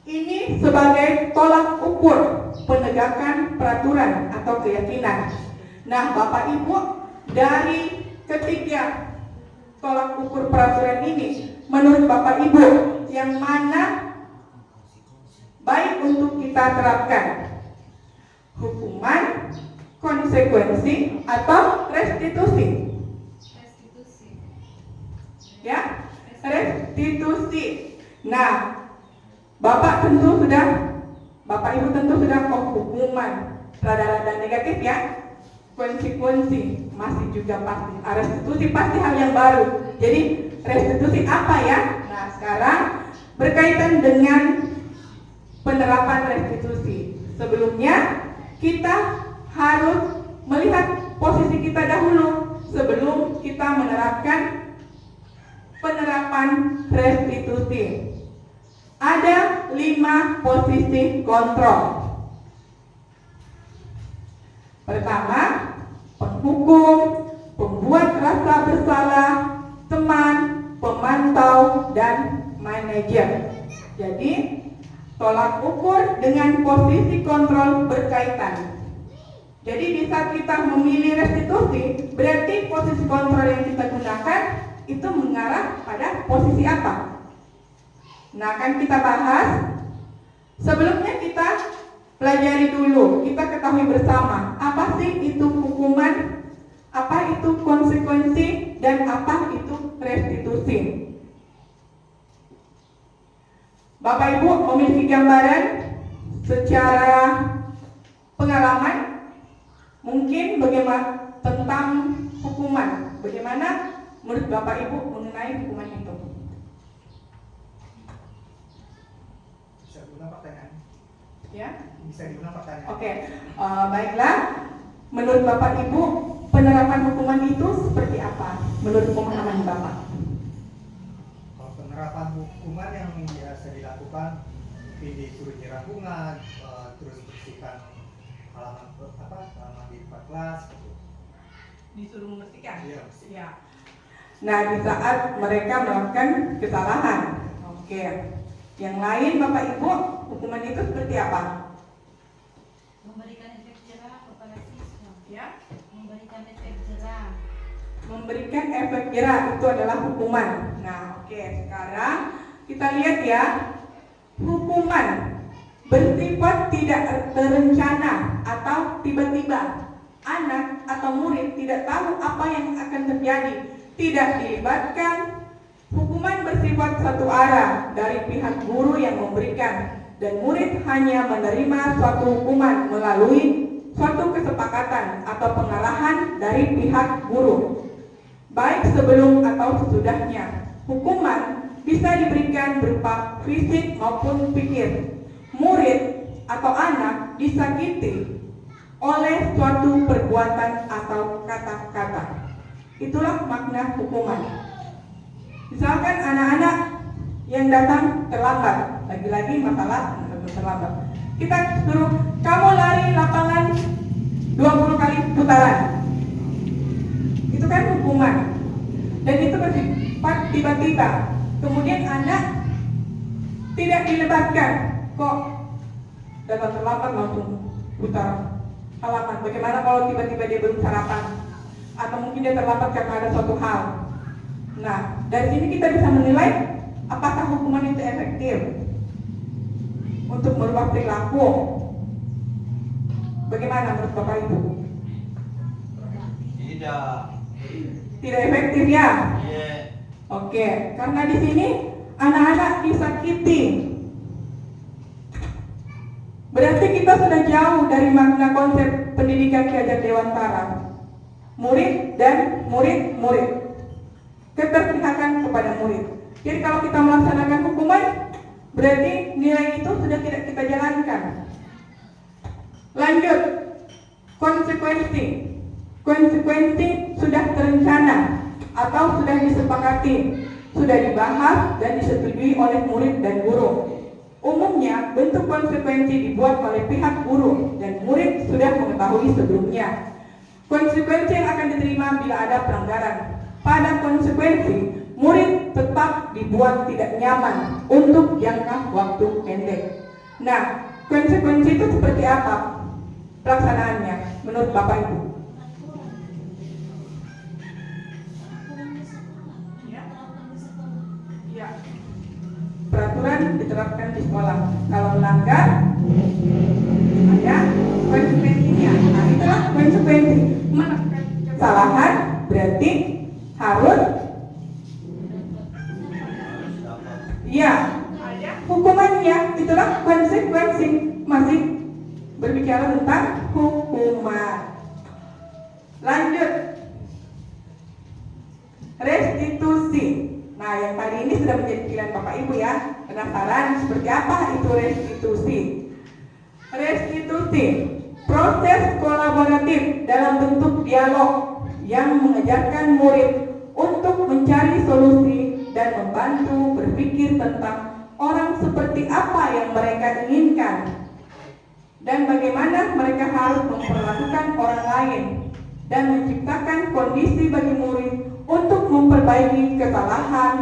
ini sebagai tolak ukur penegakan peraturan atau keyakinan. Nah, Bapak Ibu, dari ketiga tolak ukur peraturan ini, menurut Bapak Ibu, yang mana baik untuk kita terapkan? Hukuman, konsekuensi, atau restitusi? Restitusi. Ya, restitusi. Nah, Bapak Ibu tentu sudah hukuman rada-rada negatif ya. Konsekuensi masih juga pasti. Restitusi pasti hal yang baru. Jadi restitusi apa ya? Nah, sekarang berkaitan dengan penerapan restitusi. Sebelumnya kita harus melihat posisi kita dahulu sebelum kita menerapkan penerapan restitusi. Ada 5 posisi kontrol. Pertama, penghukum, pembuat rasa bersalah, teman, pemantau, dan manajer. Jadi, tolak ukur dengan posisi kontrol berkaitan. Jadi, di saat kita memilih restitusi, berarti posisi kontrol yang kita gunakan itu mengarah pada posisi apa? Nah, akan kita bahas. Sebelumnya kita pelajari dulu, kita ketahui bersama apa sih itu hukuman, apa itu konsekuensi, dan apa itu restitusi. Bapak Ibu memiliki gambaran secara pengalaman mungkin bagaimana tentang hukuman. Bagaimana menurut Bapak Ibu mengenai hukuman itu? Bisa diulang pertanyaan? Ya? Bisa diulang pertanyaan? Oke, baiklah. Menurut Bapak Ibu, penerapan hukuman itu seperti apa? Menurut pemahaman Bapak? Kalau penerapan hukuman yang biasa dilakukan, mungkin disuruh nyiram bunga, terus bersihkan halaman di depan kelas, gitu. Disuruh membersihkan? Iya. Ya. Nah, di saat mereka melakukan kesalahan. Oke. Yang lain Bapak Ibu, hukuman itu seperti apa? Memberikan efek jerah kepada siswa. Ya. Memberikan efek jerah. Memberikan efek jerah itu adalah hukuman. Nah, oke. Sekarang kita lihat ya. Hukuman bersifat tidak terencana atau tiba-tiba. Anak atau murid tidak tahu apa yang akan terjadi, tidak dilibatkan. Hukuman bersifat satu arah dari pihak guru yang memberikan, dan murid hanya menerima suatu hukuman melalui suatu kesepakatan atau pengarahan dari pihak guru, baik sebelum atau sesudahnya. Hukuman bisa diberikan berupa fisik maupun pikir. Murid atau anak disakiti oleh suatu perbuatan atau kata-kata. Itulah makna hukuman. Misalkan anak-anak yang datang terlambat, lagi-lagi masalah terlambat. Kita suruh kamu lari lapangan 20 kali putaran. Itu kan hukuman. Dan itu bersifat tiba-tiba. Kemudian anak tidak dilebatkan. Kok datang terlambat langsung putar halaman. Bagaimana kalau tiba-tiba dia belum sarapan? Atau mungkin dia terlambat karena ada suatu hal. Nah, dari sini kita bisa menilai apakah hukuman itu efektif untuk merubah perilaku. Bagaimana menurut Bapak Ibu? Tidak. Tidak efektif ya? Iya. Oke, karena di sini anak-anak disakiti. Berarti kita sudah jauh dari makna konsep pendidikan Ki Hajar Dewantara. Murid dan murid. Keberpihakan kepada murid. Jadi kalau kita melaksanakan hukuman, berarti nilai itu sudah tidak kita jalankan. Lanjut, konsekuensi. Konsekuensi sudah terencana atau sudah disepakati, sudah dibahas dan disetujui oleh murid dan guru. Umumnya, bentuk konsekuensi dibuat oleh pihak guru dan murid sudah mengetahui sebelumnya. Konsekuensi yang akan diterima bila ada pelanggaran. Pada konsekuensi, murid tetap dibuat tidak nyaman untuk jangka waktu pendek. Nah, konsekuensi itu seperti apa pelaksanaannya menurut Bapak Ibu? Ya. Peraturan diterapkan di sekolah. Kalau melanggar, ada konsekuensinya. Nah, itulah konsekuensi. Melakukan kesalahan berarti harus ya ada hukumannya. Itulah konsekuensi. Masih berbicara tentang hukuman. Lanjut, restitusi. Nah, yang tadi ini sudah menjadi pilihan Bapak Ibu ya. Penasaran seperti apa itu restitusi? Restitusi, proses kolaboratif dalam bentuk dialog yang mengajarkan murid untuk mencari solusi dan membantu berpikir tentang orang seperti apa yang mereka inginkan dan bagaimana mereka harus memperlakukan orang lain dan menciptakan kondisi bagi murid untuk memperbaiki kesalahan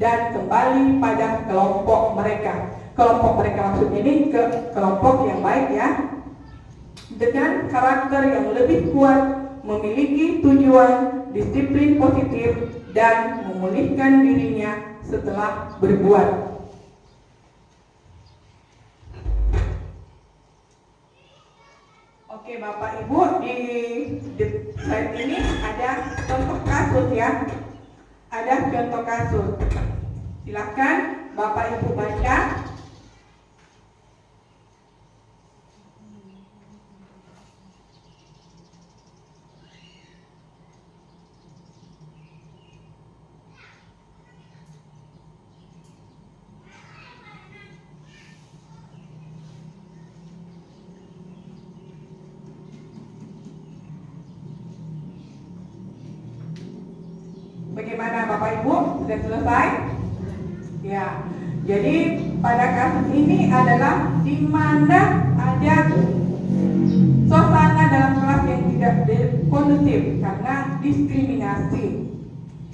dan kembali pada kelompok mereka. Kelompok mereka maksudnya ini ke kelompok yang baik ya, dengan karakter yang lebih kuat, memiliki tujuan, disiplin positif, dan memulihkan dirinya setelah berbuat. Oke Bapak Ibu, di slide ini ada contoh kasus ya. Ada contoh kasus. Silakan Bapak Ibu baca. Bagaimana Bapak Ibu? Sudah selesai? Ya. Jadi pada kasus ini adalah di mana ada suasana dalam kelas yang tidak kondusif karena diskriminasi.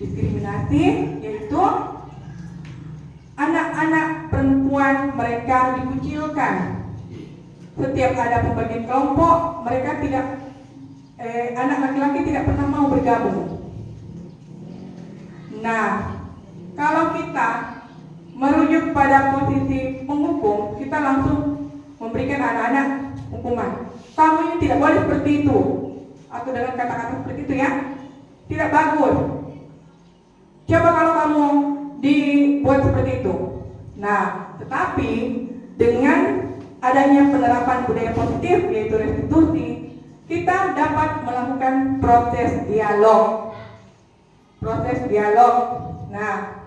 Diskriminasi yaitu anak-anak perempuan mereka dikucilkan. Setiap ada pembagian kelompok, mereka tidak anak laki-laki tidak pernah mau bergabung. Nah, kalau kita merujuk pada posisi penghukum, kita langsung memberikan anak-anak hukuman. Kamu ini tidak boleh seperti itu, atau dengan kata-kata seperti itu ya, tidak bagus. Coba kalau kamu dibuat seperti itu. Nah, tetapi dengan adanya penerapan budaya positif yaitu restitusi, kita dapat melakukan proses dialog. Nah,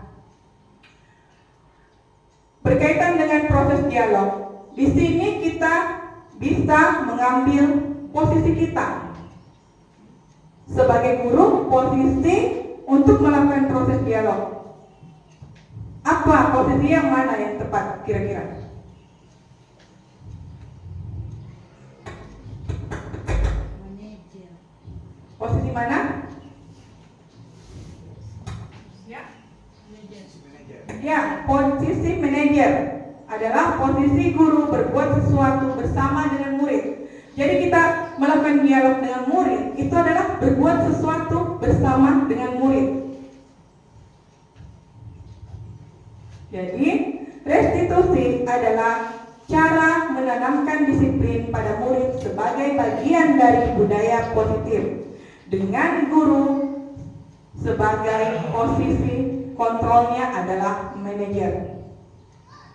berkaitan dengan proses dialog. Di sini kita bisa mengambil posisi kita sebagai guru, posisi untuk melakukan proses dialog. Apa posisi yang mana yang tepat kira-kira? Posisi mana? Ya, posisi manajer adalah posisi guru berbuat sesuatu bersama dengan murid. Jadi kita melakukan dialog dengan murid itu adalah berbuat sesuatu bersama dengan murid. Jadi restitusi adalah cara menanamkan disiplin pada murid sebagai bagian dari budaya positif, dengan guru sebagai posisi kontrolnya adalah manajer.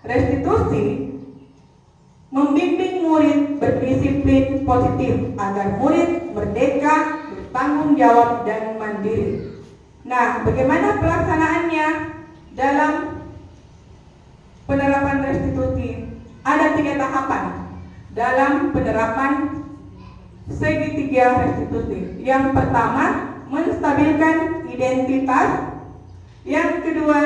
Restitusi membimbing murid berdisiplin positif agar murid merdeka, bertanggung jawab, dan mandiri. Nah, bagaimana pelaksanaannya dalam penerapan restitusi? Ada 3 tahapan dalam penerapan segitiga restitusi. Yang pertama, menstabilkan identitas. Yang kedua,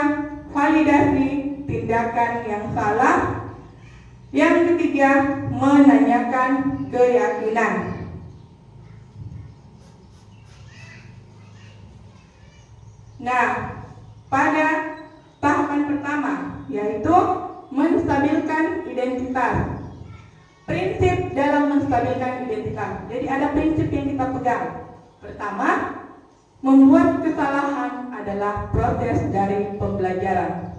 validasi tindakan yang salah. Yang ketiga, menanyakan keyakinan. Nah, pada tahapan pertama, yaitu menstabilkan identitas. Prinsip dalam menstabilkan identitas. Jadi ada prinsip yang kita pegang. Pertama, membuat kesalahan adalah proses dari pembelajaran.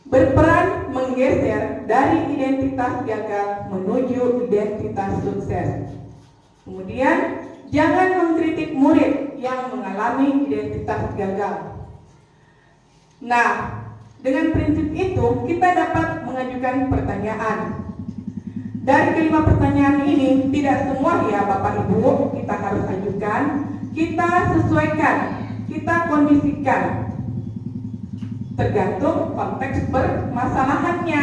Berperan menggeser dari identitas gagal menuju identitas sukses. Kemudian, jangan mengkritik murid yang mengalami identitas gagal. Nah, dengan prinsip itu kita dapat mengajukan pertanyaan. Dari kelima pertanyaan ini, tidak semua ya Bapak Ibu kita harus ajukan. Kita sesuaikan, kita kondisikan, tergantung konteks permasalahannya.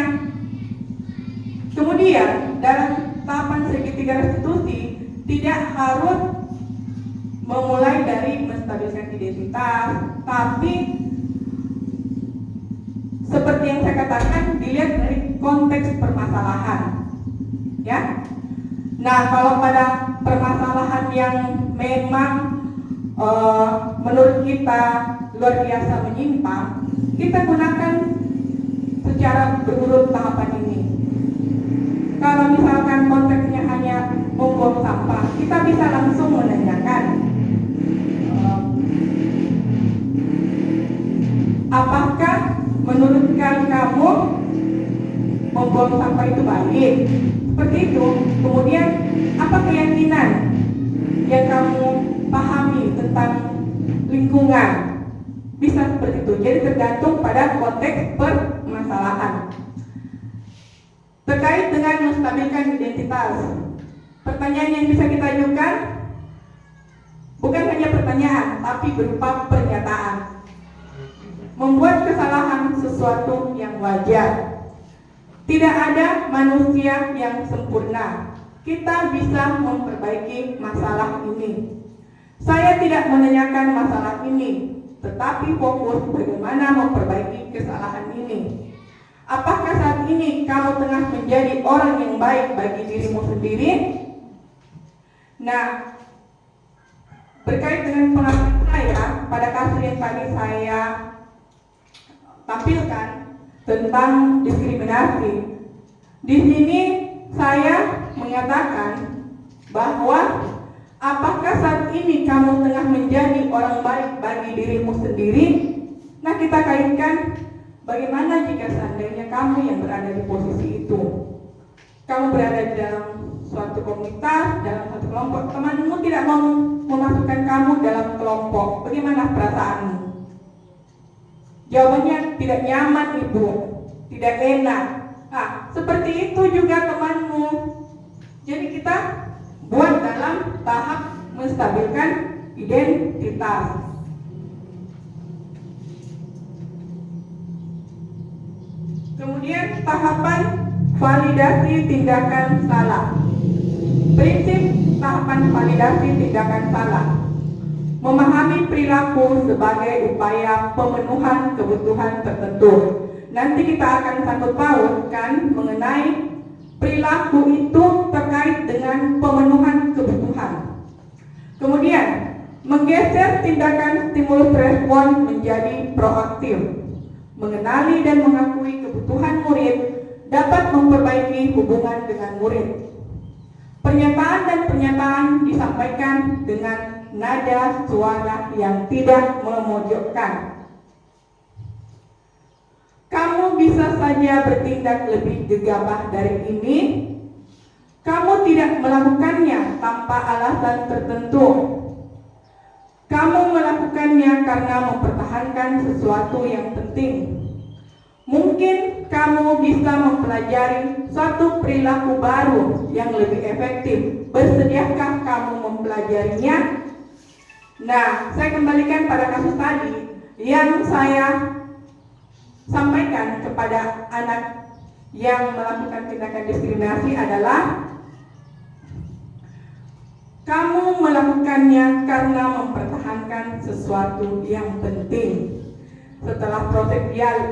Kemudian dalam tahapan segitiga restitusi tidak harus memulai dari menstabilkan identitas, tapi seperti yang saya katakan, dilihat dari konteks permasalahan, ya. Nah, kalau pada permasalahan yang memang menurut kita luar biasa menyimpang, kita gunakan secara berurut tahapan ini. Kalau misalkan konteksnya hanya membuang sampah, kita bisa langsung menanyakan, apakah menurutkan kamu membuang sampah itu baik? Seperti itu. Kemudian, apa keyakinan yang kamu pahami tentang lingkungan? Bisa seperti itu. Jadi tergantung pada konteks permasalahan. Terkait dengan menstabilkan identitas, pertanyaan yang bisa kita ajukan bukan hanya pertanyaan, tapi berupa pernyataan. Membuat kesalahan sesuatu yang wajar. Tidak ada manusia yang sempurna. Kita bisa memperbaiki masalah ini. Saya tidak menanyakan masalah ini, tetapi fokus bagaimana memperbaiki kesalahan ini. Apakah saat ini kamu tengah menjadi orang yang baik bagi dirimu sendiri? Nah, berkait dengan pengalaman saya pada kasus yang tadi saya tampilkan tentang diskriminasi, di sini saya mengatakan bahwa apakah saat ini kamu tengah menjadi orang baik bagi dirimu sendiri? Nah, kita kaitkan bagaimana jika seandainya kamu yang berada di posisi itu. Kamu berada di dalam suatu komunitas, dalam satu kelompok, temanmu tidak mau memasukkan kamu dalam kelompok. Bagaimana perasaanmu? Jawabannya tidak nyaman, Ibu, tidak enak. Nah, seperti itu juga temanmu. Jadi kita buat dalam tahap menstabilkan identitas. Kemudian tahapan validasi tindakan salah. Prinsip tahapan validasi tindakan salah: memahami perilaku sebagai upaya pemenuhan kebutuhan tertentu. Nanti kita akan sangkut pautkan mengenai perilaku itu terkait dengan pemenuhan kebutuhan. Kemudian, menggeser tindakan stimulus respon menjadi proaktif. Mengenali dan mengakui kebutuhan murid dapat memperbaiki hubungan dengan murid. Pernyataan dan pernyataan disampaikan dengan nada suara yang tidak memojokkan. Kamu bisa saja bertindak lebih gegabah dari ini. Kamu tidak melakukannya tanpa alasan tertentu. Kamu melakukannya karena mempertahankan sesuatu yang penting. Mungkin kamu bisa mempelajari suatu perilaku baru yang lebih efektif. Bersediakah kamu mempelajarinya? Nah, saya kembalikan pada kasus tadi yang saya sampaikan kepada anak yang melakukan tindakan diskriminasi adalah kamu melakukannya karena mempertahankan sesuatu yang penting. Setelah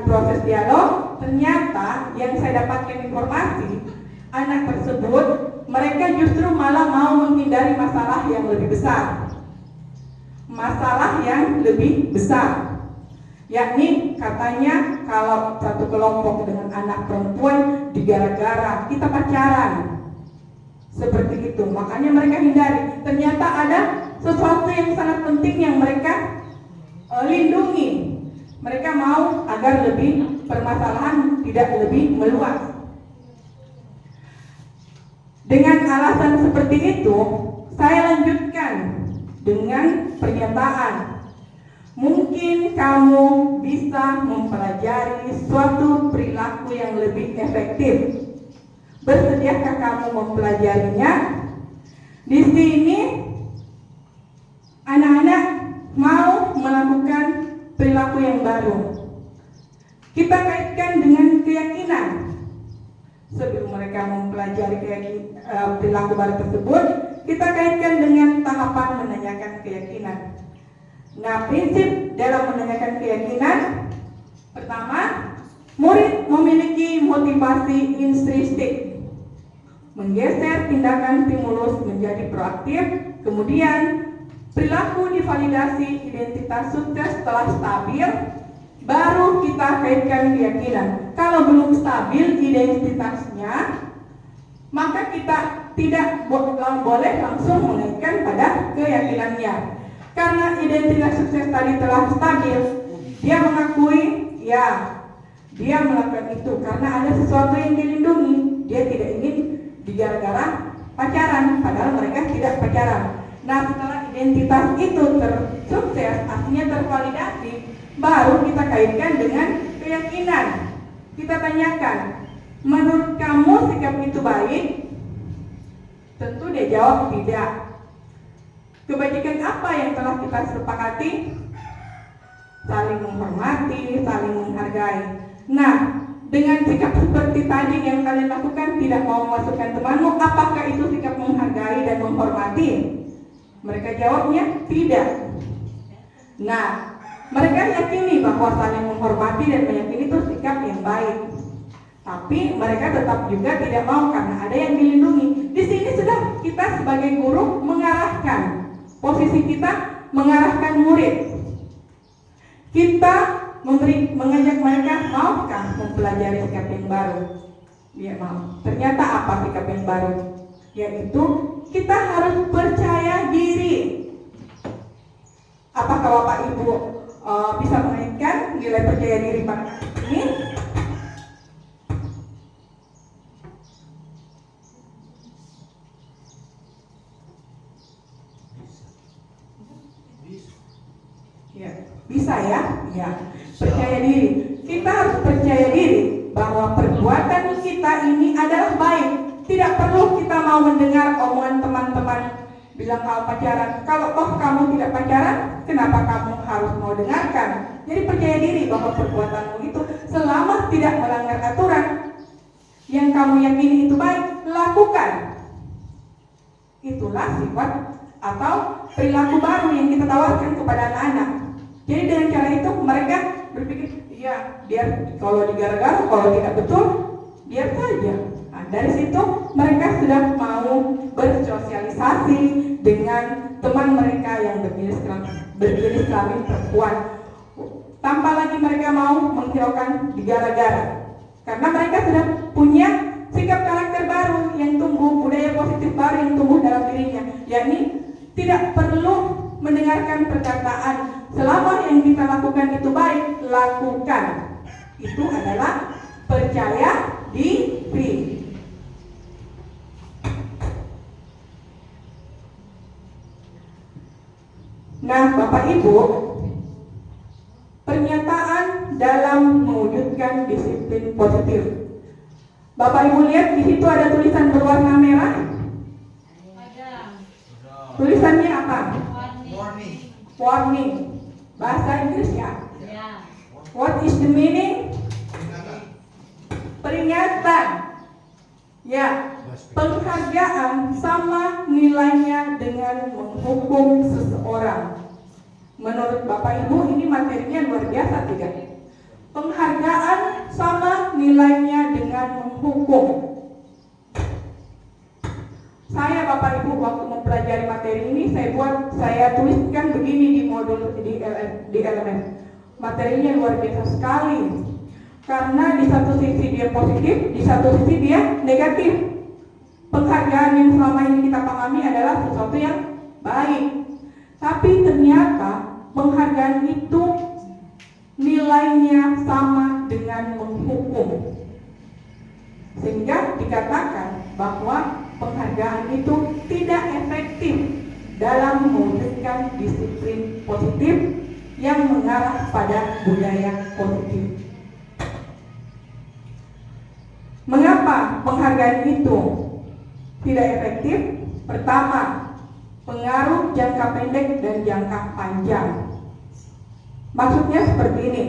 proses dialog, ternyata yang saya dapatkan informasi, anak tersebut mereka justru malah mau menghindari masalah yang lebih besar. Masalah yang lebih besar, yakni katanya kalau satu kelompok dengan anak perempuan digara-gara kita pacaran, seperti itu, makanya mereka hindari. Ternyata ada sesuatu yang sangat penting yang mereka lindungi. Mereka mau agar lebih permasalahan tidak lebih meluas. Dengan alasan seperti itu, saya lanjutkan dengan pernyataan. Mungkin kamu bisa mempelajari suatu perilaku yang lebih efektif. Bersediakah kamu mempelajarinya? Di sini anak-anak mau melakukan perilaku yang baru. Kita kaitkan dengan keyakinan. Sebelum mereka mempelajari perilaku baru tersebut, kita kaitkan dengan tahapan menanyakan keyakinan. Nah, prinsip dalam menanyakan keyakinan, pertama, murid memiliki motivasi intrinsik, menggeser tindakan stimulus menjadi proaktif. Kemudian perilaku divalidasi identitas sukses setelah stabil, baru kita kaitkan keyakinan. Kalau belum stabil identitasnya, maka kita tidak boleh langsung mengaitkan pada keyakinannya. Karena identitas sukses tadi telah stabil, dia mengakui, ya, dia melakukan itu karena ada sesuatu yang dilindungi. Dia tidak ingin digara-gara pacaran, padahal mereka tidak pacaran. Nah, setelah identitas itu tersukses, artinya tervalidasi, baru kita kaitkan dengan keyakinan. Kita tanyakan, menurut kamu sikap itu baik? Tentu dia jawab tidak. Kebajikan apa yang telah kita sepakati? Saling menghormati, saling menghargai. Nah, dengan sikap seperti tadi yang kalian lakukan, tidak mau memasukkan temanmu, apakah itu sikap menghargai dan menghormati? Mereka jawabnya tidak. Nah, mereka yakini bahwa saling menghormati dan meyakini itu sikap yang baik. Tapi mereka tetap juga tidak mau karena ada yang dilindungi. Di sini sudah kita sebagai guru mengarahkan, posisi kita mengarahkan murid. Kita mengajak mereka, maukah mempelajari sikap yang baru? Dia mau. Ternyata apa sikap yang baru? Yaitu kita harus percaya diri. Apakah Bapak Ibu bisa mengaitkan nilai percaya diri pada ini? Ya, bisa ya? Ya. Percaya diri. Kita harus percaya diri bahwa perbuatan kita ini adalah baik. Tidak perlu kita mau mendengar omongan teman-teman bilang kalau pacaran. Kalau kamu tidak pacaran, kenapa kamu harus mau dengarkan? Jadi percaya diri bahwa perbuatanmu itu selama tidak melanggar aturan kamu yakini itu baik, lakukan. Itulah sifat atau perilaku baru yang kita tawarkan kepada anak-anak. Jadi dengan cara itu mereka berpikir, ya biar kalau digara-gara, kalau tidak betul, biar saja. Nah, dari situ mereka sudah mau bersosialisasi dengan teman mereka yang berjenis kelamin perempuan, tanpa lagi mereka mau menghiraukan digara-gara, karena mereka sudah punya sikap karakter baru yang tumbuh, budaya positif baru yang tumbuh dalam dirinya, yakni tidak perlu mendengarkan perkataan selama yang kita lakukan itu baik, lakukan. Itu adalah percaya diri. Nah, Bapak Ibu, pernyataan dalam mewujudkan disiplin positif. Bapak Ibu lihat di situ ada tulisan berwarna merah. Ada. Tulisannya apa? Warning. Warning. Bahasa Inggris ya. Ya. What is the meaning? Peringatan. Ya, penghargaan sama nilainya dengan menghukum seseorang. Menurut Bapak Ibu ini materinya luar biasa tidak? Penghargaan sama nilainya dengan menghukum. Saya Bapak Ibu waktu mempelajari materi ini saya tuliskan begini di modul di LMS. Materinya luar biasa sekali. Karena di satu sisi dia positif, di satu sisi dia negatif. Penghargaan yang selama ini kita pahami adalah sesuatu yang baik. Tapi ternyata penghargaan itu nilainya sama dengan menghukum. Sehingga dikatakan bahwa penghargaan itu tidak efektif dalam mewujudkan disiplin positif yang mengarah pada budaya positif. Mengapa penghargaan itu tidak efektif? Pertama, pengaruh jangka pendek dan jangka panjang. Maksudnya seperti ini.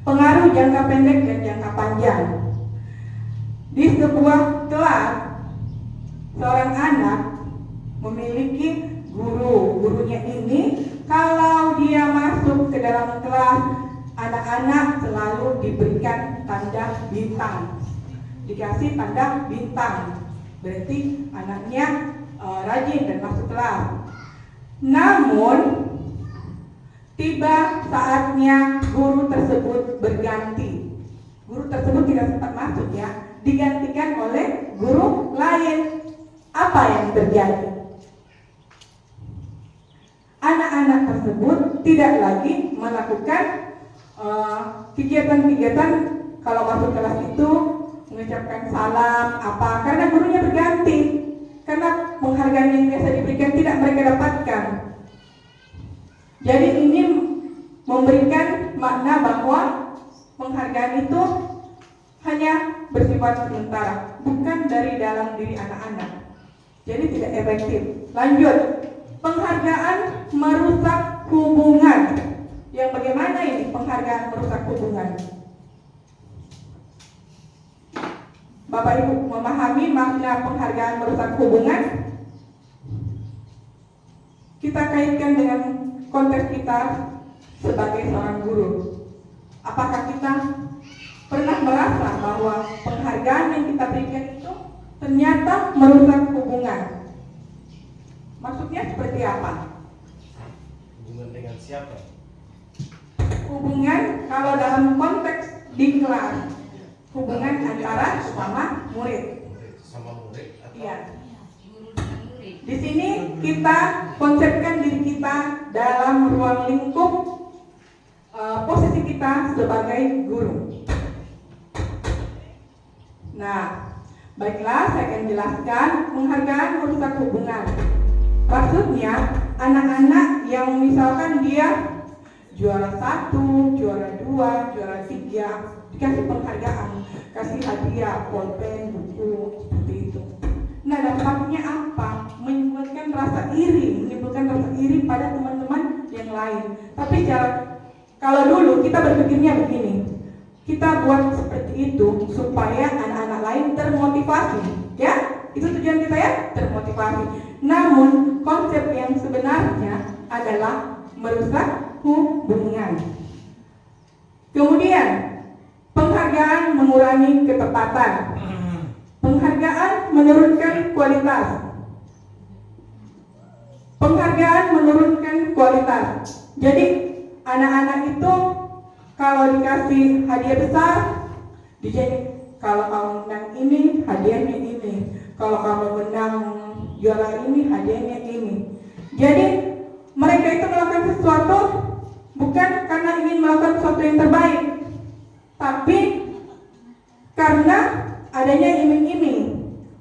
Pengaruh jangka pendek dan jangka panjang. Di sebuah kelas, seorang anak memiliki guru. Gurunya ini kalau dia masuk ke dalam kelas, anak-anak selalu diberikan tanda bintang. Dikasih tanda bintang. Berarti anaknya rajin dan masuk kelas. Namun tiba saatnya guru tersebut berganti. Guru tersebut tidak sempat masuk ya, digantikan oleh guru lain. Apa yang terjadi? Anak-anak tersebut tidak lagi melakukan kegiatan-kegiatan kalau masuk kelas itu mengucapkan salam apa, karena gurunya berganti, karena penghargaan yang biasa diberikan tidak mereka dapatkan. Jadi ini memberikan makna bahwa penghargaan itu hanya bersifat sementara, bukan dari dalam diri anak-anak. Jadi tidak efektif. Lanjut, penghargaan merusak hubungan. Yang bagaimana ini penghargaan merusak hubungan? Bapak Ibu memahami makna penghargaan merusak hubungan? Kita kaitkan dengan konteks kita sebagai seorang guru. Apakah kita pernah merasa bahwa penghargaan yang kita berikan itu ternyata merusak hubungan? Maksudnya seperti apa? Hubungan dengan siapa? Hubungan kalau dalam konteks di kelas, hubungan antara sama murid. Murid sama murid atau Iya. Guru dengan murid. Di sini kita konsepkan diri kita dalam ruang lingkup posisi kita sebagai guru. Nah, baiklah saya akan jelaskan penghargaan merusak hubungan. Maksudnya anak-anak yang misalkan dia juara 1, juara 2, juara 3 dikasih penghargaan, kasih hadiah, pulpen, buku, seperti itu. Nah, dampaknya apa? Menimbulkan rasa iri pada teman-teman yang lain. Tapi kalau dulu kita berpikirnya begini, kita buat seperti itu supaya anak-anak lain termotivasi, ya? Itu tujuan kita ya, termotivasi. Namun konsep yang sebenarnya adalah merusak hubungan. Kemudian penghargaan mengurangi ketepatan. Penghargaan menurunkan kualitas. Penghargaan menurunkan kualitas. Jadi anak-anak itu kalau dikasih hadiah besar, dijadi kalau kamu menang ini, hadiahnya ini. Kalau kamu menang juara ini, hadiahnya ini. Jadi mereka itu melakukan sesuatu bukan karena ingin melakukan sesuatu yang terbaik, tapi karena adanya iming-iming.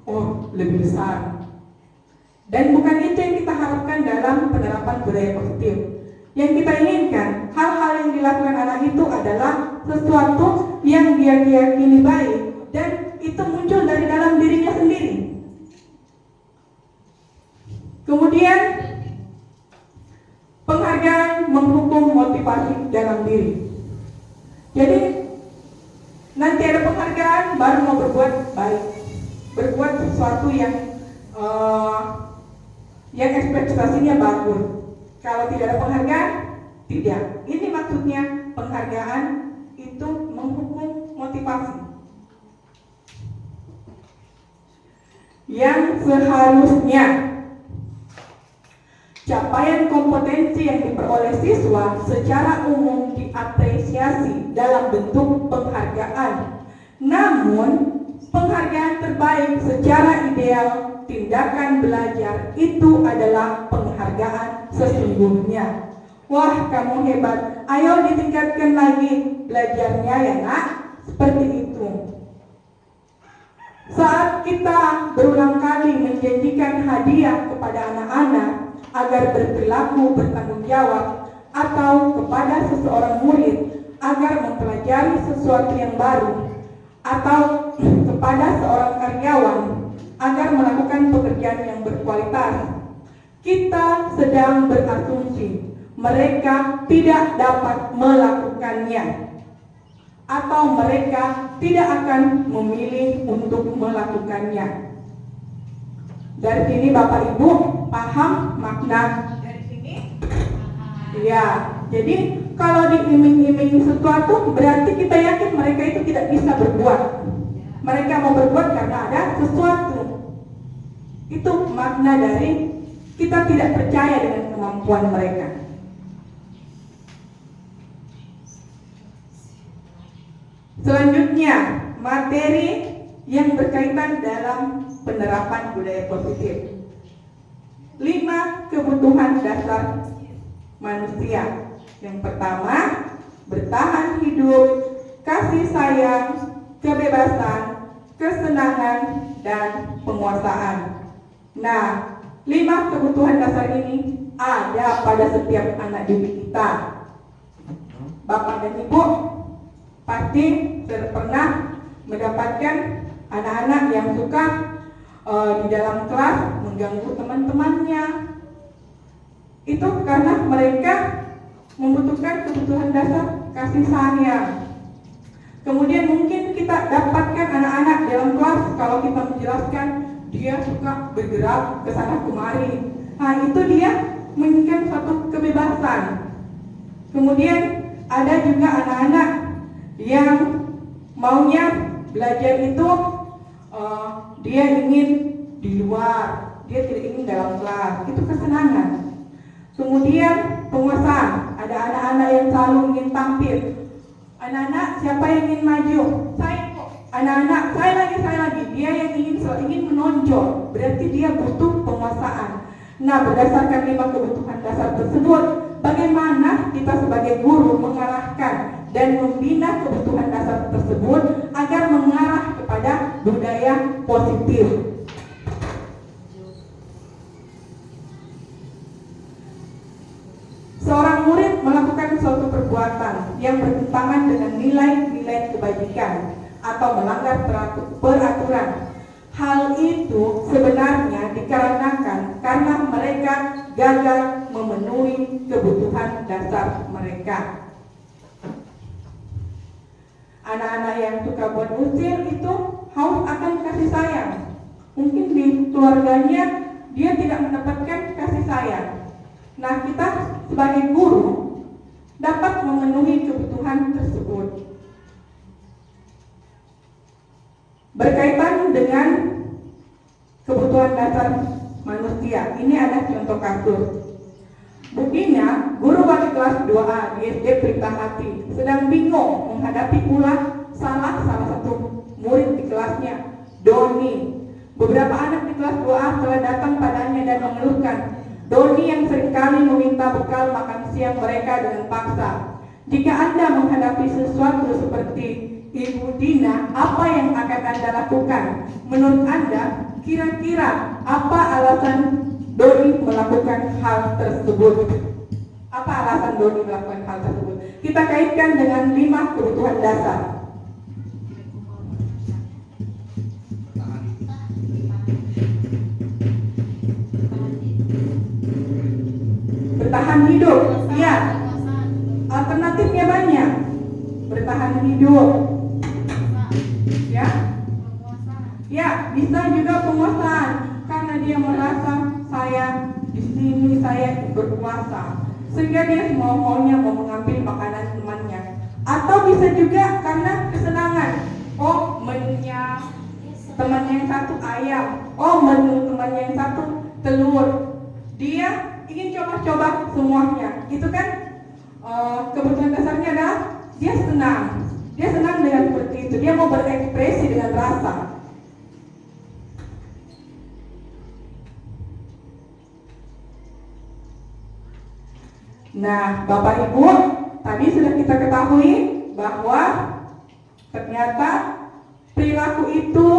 Oh, lebih besar. Dan bukan itu yang kita harapkan dalam penerapan budaya positif. Yang kita inginkan, hal-hal yang dilakukan anak itu adalah sesuatu yang dia yakini baik dan itu muncul dari dalam dirinya sendiri. Kemudian penghargaan menghukum motivasi dalam diri. Jadi nanti ada penghargaan baru mau berbuat baik, berbuat sesuatu yang ekspektasinya bagus. Kalau tidak ada penghargaan, tidak. Ini maksudnya penghargaan itu menghukum motivasi. Yang seharusnya capaian kompetensi yang diperoleh siswa secara umum diapresiasi dalam bentuk penghargaan. Namun, penghargaan terbaik secara ideal tindakan belajar itu adalah penghargaan sesungguhnya. Wah, kamu hebat. Ayo ditingkatkan lagi belajarnya ya nak. Seperti itu. Saat kita berulang kali menjanjikan hadiah kepada anak-anak agar berperilaku bertanggung jawab, atau kepada seseorang murid agar mempelajari sesuatu yang baru, atau kepada seorang karyawan agar melakukan pekerjaan yang berkualitas, kita sedang berasumsi mereka tidak dapat melakukannya, atau mereka tidak akan memilih untuk melakukannya. Dari sini Bapak Ibu paham makna dari sini? Ya, jadi kalau diiming-imingi sesuatu berarti kita yakin mereka itu tidak bisa berbuat. Mereka mau berbuat karena ada sesuatu. Itu makna dari kita tidak percaya dengan kemampuan mereka. Selanjutnya, materi yang berkaitan dalam penerapan budaya positif. 5 kebutuhan dasar manusia. Yang pertama, bertahan hidup, kasih sayang, kebebasan, kesenangan, dan penguasaan. Nah, 5 kebutuhan dasar ini ada pada setiap anak didik kita. Bapak dan Ibu pasti sudah pernah mendapatkan anak-anak yang suka di dalam kelas mengganggu teman-temannya. Itu karena mereka membutuhkan kebutuhan dasar kasih sayang. Kemudian mungkin kita dapatkan anak-anak dalam kelas, kalau kita menjelaskan dia suka bergerak ke sana kemari. Nah, itu dia menginginkan satu kebebasan. Kemudian ada juga anak-anak yang maunya belajar itu dia ingin di luar, dia tidak ingin dalam kelas. Itu kesenangan. Kemudian penguasaan, ada anak-anak yang selalu ingin tampil. Anak-anak siapa yang ingin maju? Saya kok. Anak-anak saya lagi. Dia yang ingin menonjol. Berarti dia butuh penguasaan. Nah, berdasarkan 5 kebutuhan dasar tersebut, bagaimana kita sebagai guru mengarahkan dan membina kebutuhan dasar tersebut agar mengarah kepada budaya positif. Seorang murid melakukan suatu perbuatan yang bertentangan dengan nilai-nilai kebajikan atau melanggar peraturan. Hal itu sebenarnya dikarenakan karena mereka gagal memenuhi kebutuhan dasar mereka. anak-anak yang suka buat usil itu haus akan kasih sayang. Mungkin di keluarganya dia tidak mendapatkan kasih sayang. Nah, kita sebagai guru dapat memenuhi kebutuhan tersebut. Berkaitan dengan kebutuhan dasar manusia, ini ada contoh kasus. Buktinya, guru wali kelas 2A di SD Pelita Hati sedang bingung menghadapi pula salah satu murid di kelasnya, Doni. Beberapa anak di kelas 2A telah datang padanya dan mengeluhkan Doni yang seringkali meminta bekal makan siang mereka dengan paksa. Jika Anda menghadapi sesuatu seperti Ibu Dina, apa yang akan Anda lakukan? Menurut Anda, kira-kira apa alasan Doni melakukan hal tersebut? Apa alasan Doni melakukan hal tersebut? Kita kaitkan dengan 5 kebutuhan dasar. Bertahan hidup, ya. Alternatifnya banyak. Bertahan hidup, ya. Ya, bisa juga penguasaan karena dia merasa saya di sini saya berkuasa, sehingga dia mau-maunya mau mengambil makanan temannya. Atau bisa juga karena kesenangan. Oh, menunya teman yang satu ayam, oh menu teman yang satu telur. Dia ingin coba-coba semuanya. Itu kan kebutuhan dasarnya adalah dia senang. Dia senang dengan seperti itu. Dia mau berekspresi dengan rasa. Nah, Bapak Ibu, tadi sudah kita ketahui bahwa ternyata perilaku itu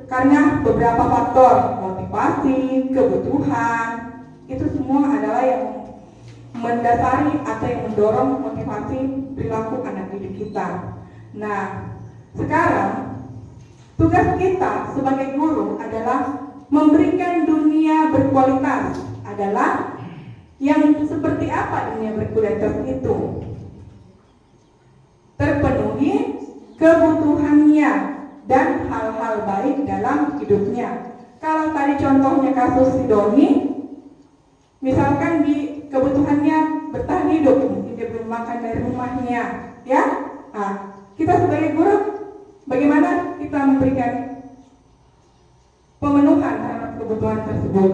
karena beberapa faktor, motivasi, kebutuhan, itu semua adalah yang mendasari atau yang mendorong motivasi perilaku anak didik kita. Nah, sekarang tugas kita sebagai guru adalah memberikan dunia berkualitas. Adalah yang seperti apa dunia berkualitas itu? Terpenuhi kebutuhannya dan hal-hal baik dalam hidupnya. Kalau tadi contohnya kasus si Doni, misalkan di kebutuhannya bertahan hidup, mungkin dia belum makan dari rumahnya, ya. Nah, kita sebagai guru, bagaimana kita memberikan pemenuhan terhadap kebutuhan tersebut?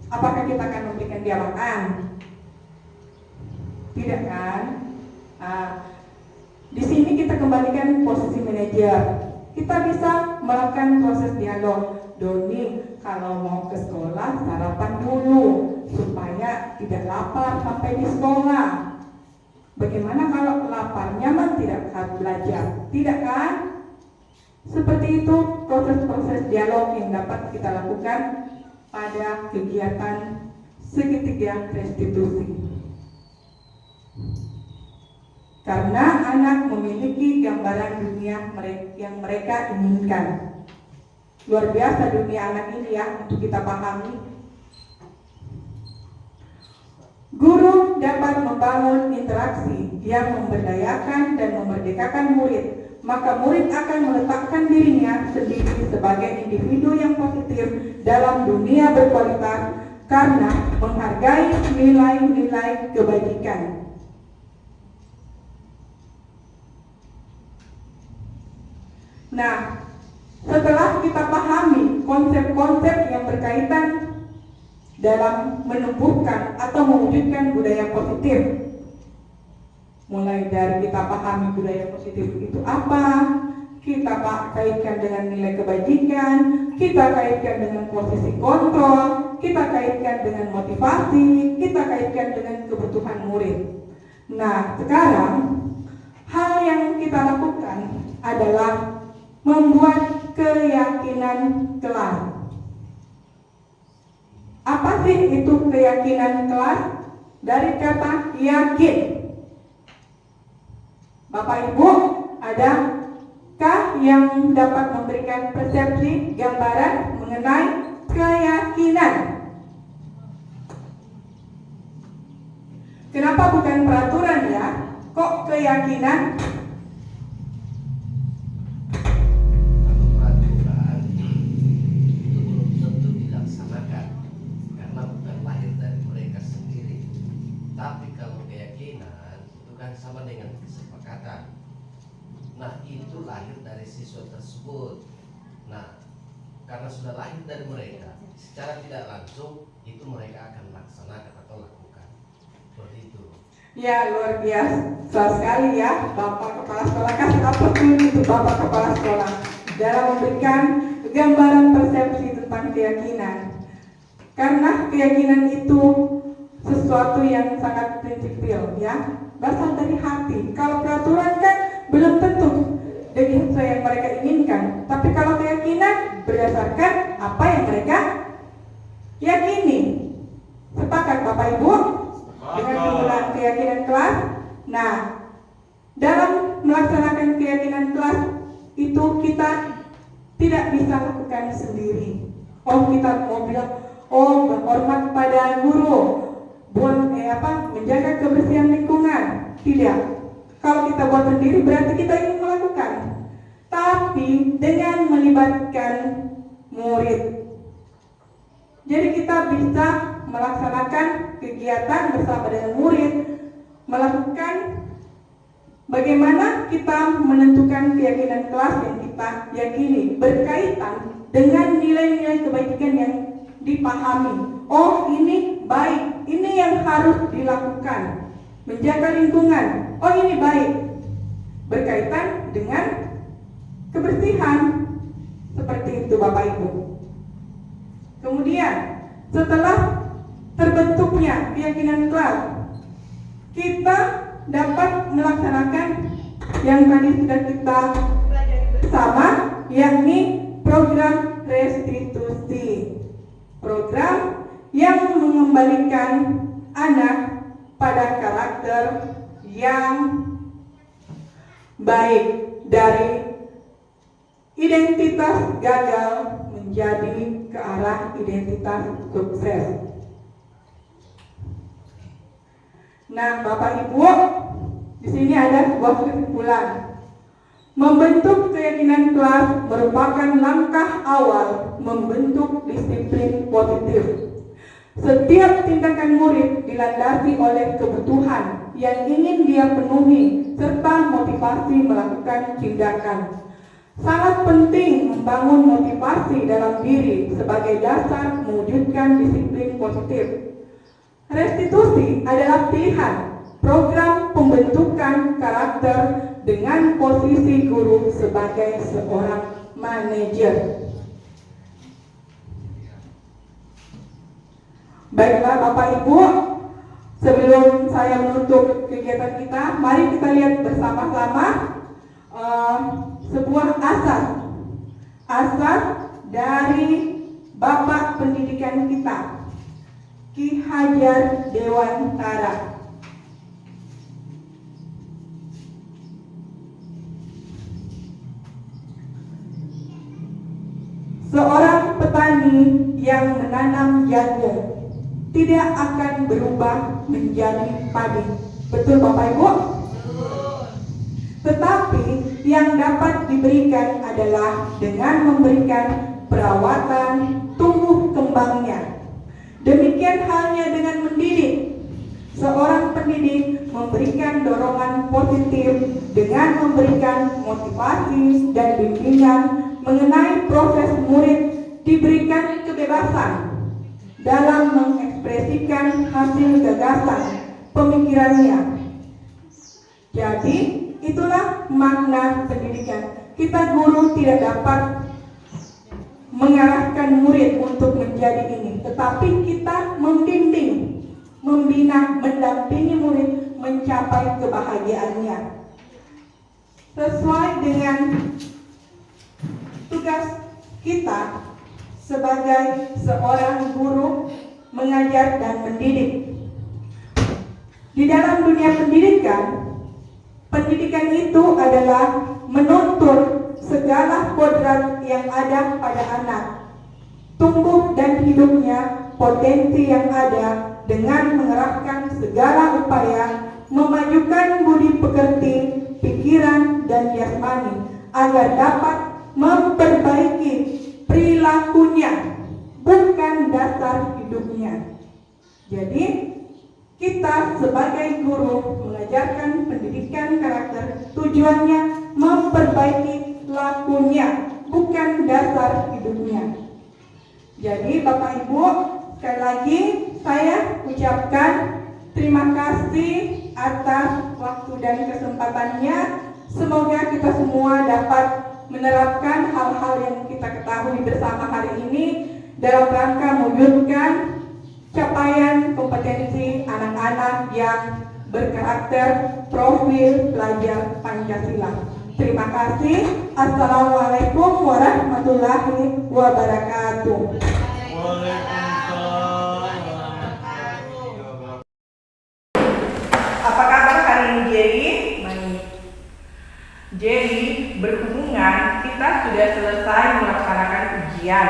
Apakah kita akan memberikan dia makan? Tidak kan? Nah, di sini kita kembalikan posisi manajer. Kita bisa melakukan proses dialog. Doni, kalau mau ke sekolah sarapan dulu supaya tidak lapar sampai di sekolah. Bagaimana kalau lapar, nyaman tidak saat belajar? Tidak kan? Seperti itu proses-proses dialog yang dapat kita lakukan pada kegiatan segitiga restitusi. Karena anak memiliki gambaran dunia yang mereka inginkan. Luar biasa dunia anak ini ya, untuk kita pahami. Guru dapat membangun interaksi yang memberdayakan dan memerdekakan murid. Maka murid akan meletakkan dirinya sendiri sebagai individu yang positif dalam dunia berkualitas karena menghargai nilai-nilai kebajikan. Nah, setelah kita pahami konsep-konsep yang berkaitan dalam menumbuhkan atau mewujudkan budaya positif, mulai dari kita pahami budaya positif itu apa, kita kaitkan dengan nilai kebajikan, kita kaitkan dengan posisi kontrol, kita kaitkan dengan motivasi, kita kaitkan dengan kebutuhan murid. Nah, sekarang hal yang kita lakukan adalah membuat keyakinan kelas. Apa sih itu keyakinan kelas? Dari kata yakin. Bapak Ibu, adakah yang dapat memberikan persepsi, gambaran mengenai keyakinan? Kenapa bukan peraturan ya? Kok keyakinan Kalau peraturan itu belum tentu dilaksanakan karena bukan lahir dari mereka sendiri. Tapi kalau keyakinan itu kan sama dengan kesepakatan. Nah, itu lahir dari siswa tersebut. Nah, karena sudah lahir dari mereka, secara tidak langsung itu mereka akan laksanakan atau lakukan. Seperti itu. ya luar biasa sekali ya Bapak Kepala Sekolah. Kasih aplaus untuk Bapak Kepala Sekolah dalam memberikan gambaran persepsi tentang keyakinan. Karena keyakinan itu sesuatu yang sangat prinsipil ya, berasal dari hati. Kalau peraturan kan belum tentu dengan sesuai yang mereka inginkan, tapi kalau keyakinan berdasarkan apa yang mereka yakini. Sepakat Bapak Ibu dengan penggunaan keyakinan kelas? Nah, dalam melaksanakan keyakinan kelas itu kita tidak bisa lakukan sendiri. Oh, kita mau bilang, oh berhormat pada guru, menjaga kebersihan lingkungan. Tidak. Kalau kita buat sendiri berarti kita ingin melakukan. Tapi dengan melibatkan murid. Jadi kita bisa melaksanakan kegiatan bersama dengan murid, melakukan bagaimana kita menentukan keyakinan kelas yang kita yakini berkaitan dengan nilai-nilai kebaikan yang dipahami. Oh, ini baik, ini yang harus dilakukan. Menjaga lingkungan, oh ini baik, berkaitan dengan kebersihan. Seperti itu Bapak Ibu. Kemudian setelah terbentuknya keyakinan kelas, kita dapat melaksanakan yang tadi sudah kita pelajari bersama, yakni program restitusi. Program yang mengembalikan anak pada karakter yang baik, dari identitas gagal menjadi ke arah identitas sukses. Nah, Bapak Ibu, di sini ada sebuah kesimpulan. Membentuk keyakinan kelas merupakan langkah awal membentuk disiplin positif. Setiap tindakan murid dilandasi oleh kebutuhan yang ingin dia penuhi serta motivasi melakukan tindakan. Sangat penting membangun motivasi dalam diri sebagai dasar mewujudkan disiplin positif. Restitusi adalah pilihan program pembentukan karakter dengan posisi guru sebagai seorang manajer. Baiklah Bapak Ibu, sebelum saya menutup kegiatan kita, mari kita lihat bersama-sama sebuah asas dari Bapak Pendidikan kita, Ki Hajar Dewantara. Seorang petani yang menanam jagung tidak akan berubah menjadi padi. Betul Bapak Ibu? Tetapi yang dapat diberikan adalah dengan memberikan perawatan tumbuh kembangnya. Demikian halnya dengan mendidik. Seorang pendidik memberikan dorongan positif dengan memberikan motivasi dan bimbingan mengenai proses murid diberikan kebebasan dalam mengekspresikan hasil gagasan pemikirannya. Jadi itulah makna pendidikan. Kita guru tidak dapat mengarahkan murid untuk menjadi ini, tetapi kita membimbing, membina, mendampingi murid mencapai kebahagiaannya sesuai dengan tugas kita sebagai seorang guru mengajar dan mendidik. Di dalam dunia pendidikan, pendidikan itu adalah menuntut segala kodrat yang ada pada anak, tumbuh dan hidupnya potensi yang ada dengan mengerahkan segala upaya memajukan budi pekerti, pikiran, dan jasmani agar dapat memperbaiki perilakunya, bukan dasar hidupnya. Jadi, kita sebagai guru mengajarkan pendidikan karakter tujuannya memperbaiki lakunya, bukan dasar hidupnya. Jadi Bapak Ibu, sekali lagi saya ucapkan terima kasih atas waktu dan kesempatannya. Semoga kita semua dapat menerapkan hal-hal yang kita ketahui bersama hari ini dalam rangka mewujudkan capaian kompetensi anak-anak yang berkarakter profil pelajar Pancasila. Terima kasih. Assalamualaikum warahmatullahi wabarakatuh. Apa kabar hari ini, Jerry? Baik. Jadi, berhubungan kita sudah selesai melaksanakan ujian.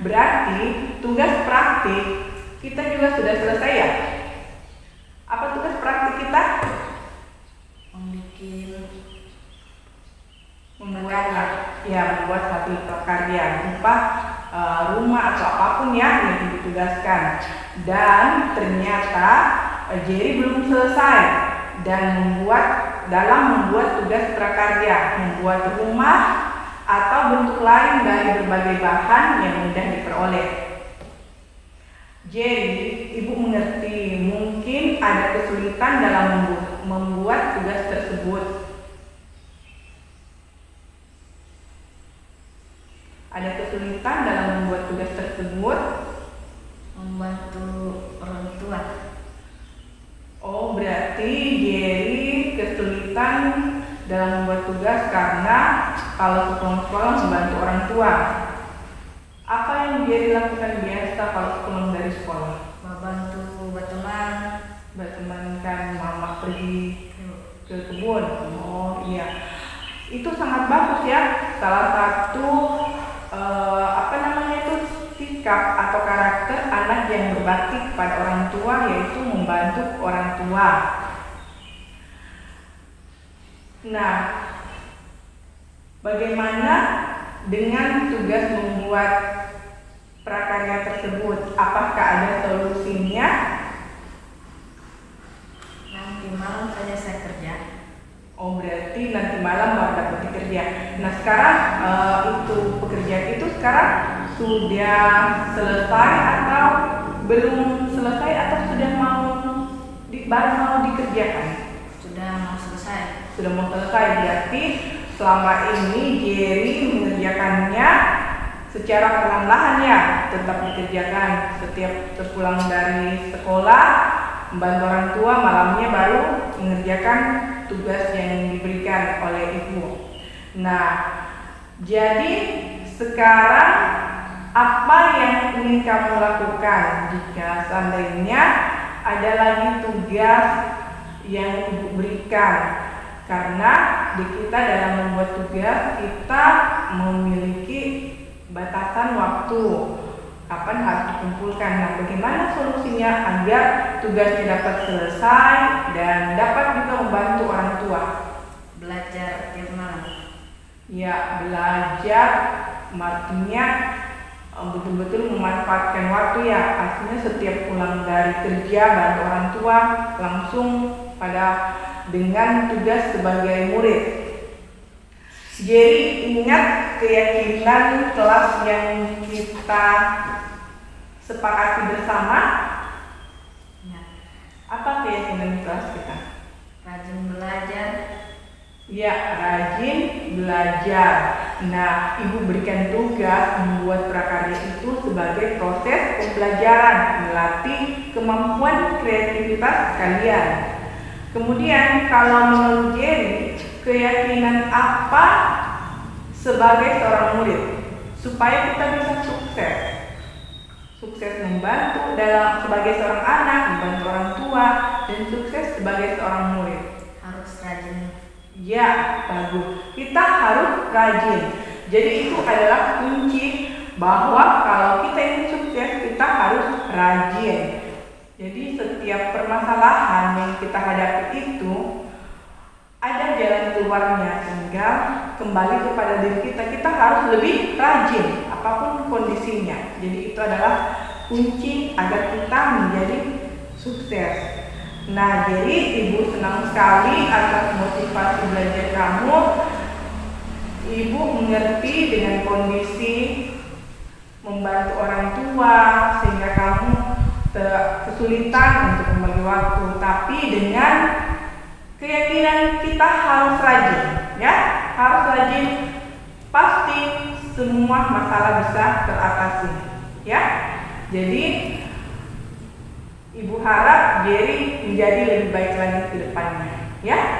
Berarti tugas praktik kita juga sudah selesai ya? Apa tugas praktik kita? Membuat satu prakarya berupa rumah atau apapun ya yang ditugaskan. Dan ternyata Jerry belum selesai dan membuat tugas prakarya, membuat rumah atau bentuk lain dari berbagai bahan yang mudah diperoleh. Jerry, Ibu mengerti mungkin ada kesulitan dalam membuat tugas tersebut. Ada kesulitan dalam membuat tugas tersebut? Membantu orang tua. Oh, berarti Jerry kesulitan dalam membuat tugas karena kalau sekolah membantu orang tua. Apa yang Jerry lakukan biasa kalau pulang dari sekolah? Membantu berteman. Bertemankan mama pergi ke kebun. Oh iya, itu sangat bagus ya. Salah satu sikap atau karakter anak yang berbakti kepada orang tua yaitu membantu orang tua. Nah, bagaimana dengan tugas membuat prakarya tersebut? Apakah ada solusinya? Nanti malam saja saya kerja. Oh, berarti nanti malam baru dapat kerja. Nah, sekarang pekerjaan itu sekarang sudah selesai atau belum selesai atau sudah baru mau dikerjakan? Sudah mau selesai. Sudah mau selesai, berarti selama ini Jerry mengerjakannya secara perlahan-lahan ya, tetap dikerjakan setiap terpulang dari sekolah, membantu orang tua, malamnya baru mengerjakan tugas yang diberikan oleh ibu. Nah, jadi sekarang apa yang ingin kamu lakukan jika seandainya ada lagi tugas yang ibu berikan? Karena di kita dalam membuat tugas kita memiliki batasan waktu kapan harus dikumpulkan. Nah, bagaimana solusinya agar tugasnya dapat selesai dan dapat juga membantu orang tua? Belajar tiap malam. Ya, belajar artinya betul-betul memanfaatkan waktu ya. Artinya setiap pulang dari kerja bantu orang tua langsung dengan tugas sebagai murid. Jadi ingat keyakinan kelas yang kita sepakati bersama. Ya. Apa keyakinan kelas kita? Rajin belajar. Ya, rajin belajar. Nah, ibu berikan tugas membuat prakarya itu sebagai proses pembelajaran, melatih kemampuan kreativitas kalian. Kemudian kalau menurut Jerry, keyakinan apa sebagai seorang murid supaya kita bisa sukses membantu sebagai seorang anak, membantu orang tua, dan sukses sebagai seorang murid? Harus rajin. Ya, bagus. Kita harus rajin. Jadi itu adalah kunci bahwa kalau kita ingin sukses kita harus rajin. Jadi setiap permasalahan yang kita hadapi itu ada jalan keluarnya, sehingga kembali kepada diri kita, kita harus lebih rajin apapun kondisinya. Jadi itu adalah kunci agar kita menjadi sukses. Nah, jadi Ibu senang sekali atas motivasi belajar kamu. Ibu mengerti dengan kondisi membantu orang tua sehingga kamu kesulitan untuk membagi waktu, tapi dengan keyakinan kita harus rajin, ya, harus rajin, pasti semua masalah bisa teratasi, ya. Jadi Ibu harap Jerry menjadi lebih baik lagi ke depannya, ya.